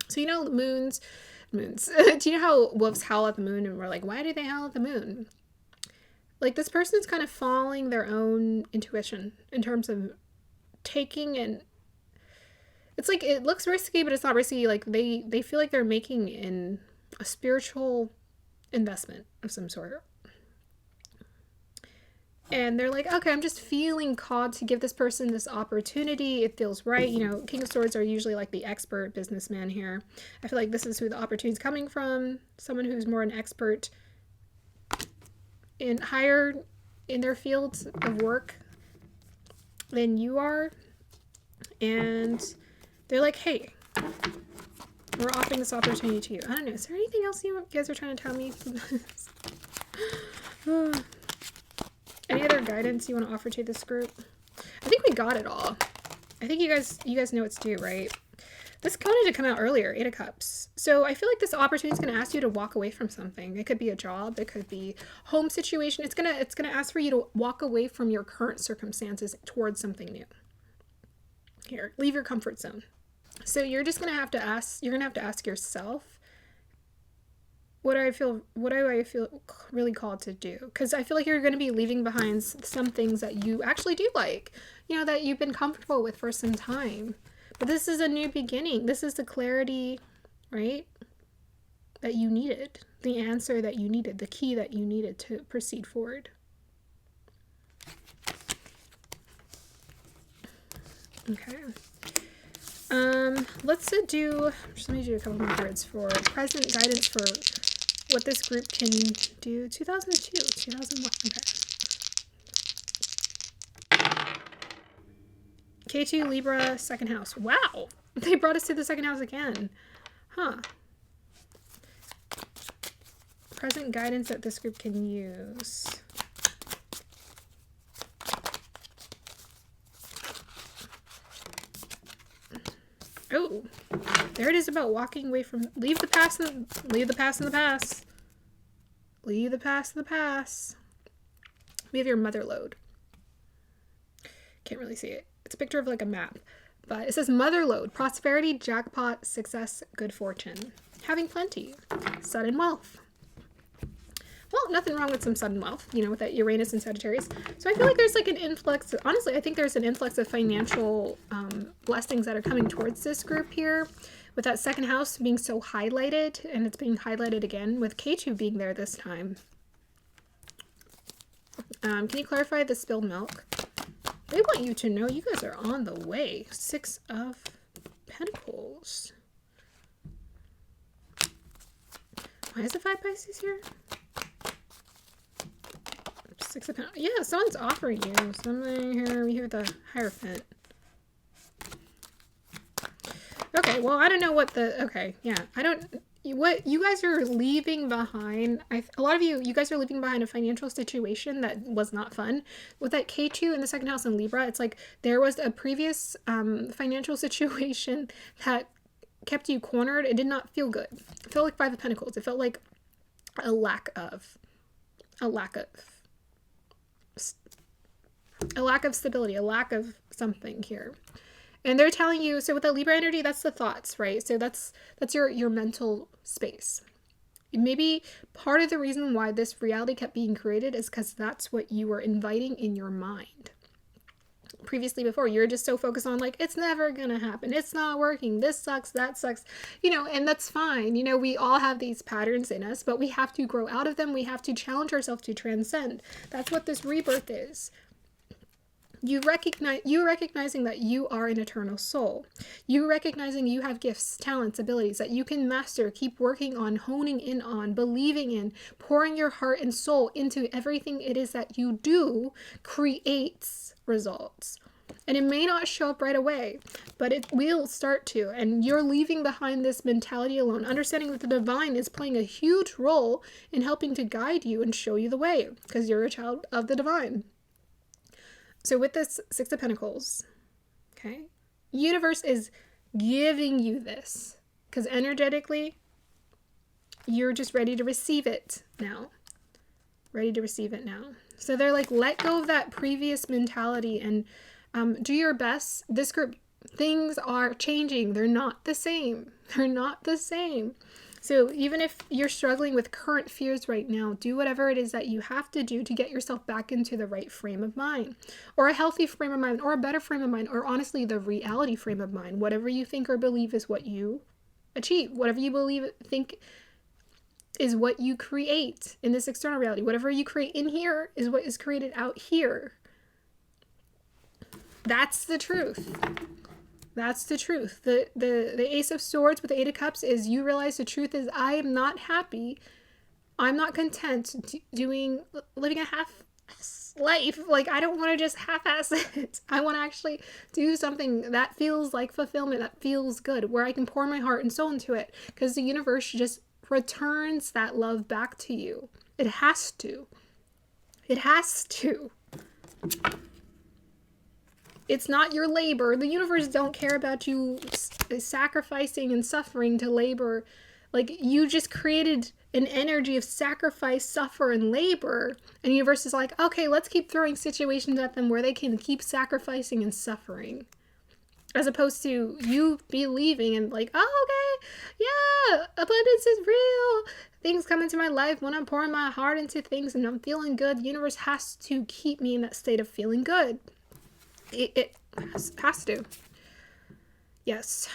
So you know, moons. Do you know how wolves howl at the moon, and we're like, why do they howl at the moon? Like this person's kind of following their own intuition in terms of taking, and it's like it looks risky, but it's not risky. Like they feel like they're making a spiritual investment of some sort. And they're like, okay, I'm just feeling called to give this person this opportunity. It feels right. You know, King of Swords are usually like the expert businessman here. I feel like this is who the opportunity is coming from. Someone who's more an expert higher in their fields of work than you are. And they're like, hey, we're offering this opportunity to you. I don't know. Is there anything else you guys are trying to tell me? Any other guidance you want to offer to this group? I think we got it all. I think you guys know what to do, right? This wanted to come out earlier, 8 of Cups. So I feel like this opportunity is going to ask you to walk away from something. It could be a job. It could be home situation. It's gonna ask for you to walk away from your current circumstances towards something new. Here, leave your comfort zone. So you're just going to have to ask, you're going to have to ask yourself, what do I feel really called to do? Because I feel like you're going to be leaving behind some things that you actually do like, that you've been comfortable with for some time. But this is a new beginning. This is the clarity, right, that you needed, the answer that you needed, the key that you needed to proceed forward. Okay. Let's do, just let me do a couple more cards for present guidance for what this group can do. 2002, 2001, okay. K2 Libra, second house. Wow, they brought us to the second house again. Huh. Present guidance that this group can use. Oh, there it is about walking away from, leave the past in the past. Leave the past in the past. We have your mother lode. Can't really see it. It's a picture of like a map, but it says mother lode, prosperity, jackpot, success, good fortune, having plenty, sudden wealth. Well, nothing wrong with some sudden wealth, with that Uranus and Sagittarius. So I feel like there's like an influx. Honestly, I think there's an influx of financial blessings that are coming towards this group here, with that second house being so highlighted, and it's being highlighted again with K2 being there this time. Can you clarify the spilled milk? They want you to know you guys are on the way. 6 of Pentacles. Why is the 5 Pisces here? 6 of Pentacles. Yeah, someone's offering you something here. We hear the Hierophant. Okay, well, I don't know what what you guys are leaving behind. A lot of you guys are leaving behind a financial situation that was not fun. With that K2 in the second house in Libra, it's like there was a previous financial situation that kept you cornered. It did not feel good. It felt like 5 of Pentacles. It felt like a lack of stability, a lack of something here. And they're telling you, so with the Libra energy, that's the thoughts, right? So that's your mental space. Maybe part of the reason why this reality kept being created is because that's what you were inviting in your mind. Previously, before, you're just so focused on like, it's never gonna happen, it's not working, this sucks, that sucks, and that's fine. We all have these patterns in us, but we have to grow out of them. We have to challenge ourselves to transcend. That's what this rebirth is. You recognizing that you are an eternal soul. You recognizing you have gifts, talents, abilities that you can master, keep working on, honing in on, believing in, pouring your heart and soul into everything it is that you do creates results. And it may not show up right away, but it will start to. And you're leaving behind this mentality alone, understanding that the divine is playing a huge role in helping to guide you and show you the way, because you're a child of the divine. So with this 6 of Pentacles, okay, universe is giving you this because energetically, you're just ready to receive it now. Ready to receive it now. So they're like, let go of that previous mentality and do your best. This group, things are changing. They're not the same. They're not the same. So even if you're struggling with current fears right now, do whatever it is that you have to do to get yourself back into the right frame of mind, or a healthy frame of mind, or a better frame of mind, or honestly, the reality frame of mind. Whatever you think or believe is what you achieve. Whatever you think is what you create in this external reality. Whatever you create in here is what is created out here. That's the truth. That's the truth. The Ace of Swords with the 8 of Cups is you realize the truth is I am not happy. I'm not content living a half life. Like, I don't want to just half-ass it. I want to actually do something that feels like fulfillment, that feels good, where I can pour my heart and soul into it, because the universe just returns that love back to you. It has to. It has to. It's not your labor. The universe don't care about you sacrificing and suffering to labor. Like, you just created an energy of sacrifice, suffer, and labor. And the universe is like, okay, let's keep throwing situations at them where they can keep sacrificing and suffering. as opposed to you believing and like, oh, okay, yeah, abundance is real. Things come into my life when I'm pouring my heart into things and I'm feeling good. The universe has to keep me in that state of feeling good. It has to. Yes.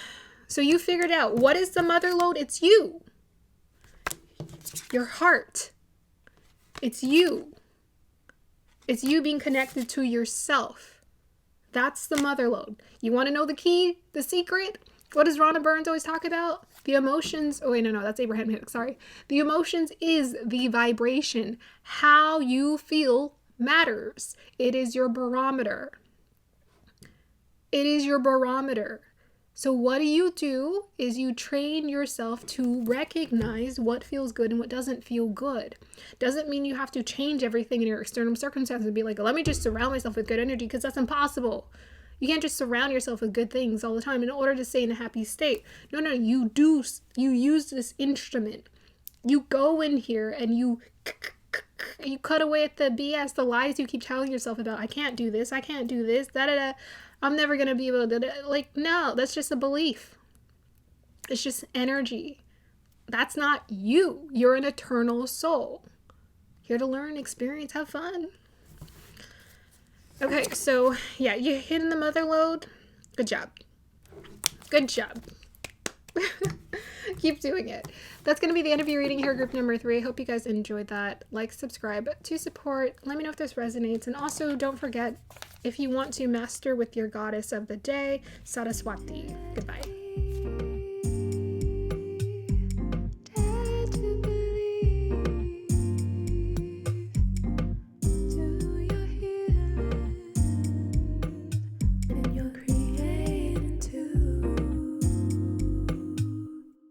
So you figured out, what is the mother lode? It's you. Your heart. It's you. It's you being connected to yourself. That's the mother lode. You want to know the key, the secret? What does Rhonda Burns always talk about? The emotions. Oh, wait, no, that's Abraham Hicks. Sorry. The emotions is the vibration. How you feel matters. It is your barometer. It is your barometer. So what do is you train yourself to recognize what feels good and what doesn't feel good. Doesn't mean you have to change everything in your external circumstances and be like, let me just surround myself with good energy, because that's impossible. You can't just surround yourself with good things all the time in order to stay in a happy state. No, you use this instrument. You go in here and you cut away at the BS, the lies you keep telling yourself about. I can't do this, da-da-da. I'm never going to be able to, like, no, that's just a belief. It's just energy. That's not you. You're an eternal soul. Here to learn, experience, have fun. Okay, so, yeah, you hitting the mother lode. Good job. Good job. Keep doing it. That's going to be the end of your reading here, group number 3. I hope you guys enjoyed that. Like, subscribe to support. Let me know if this resonates. And also, don't forget, if you want to master with your goddess of the day, Saraswati. Goodbye.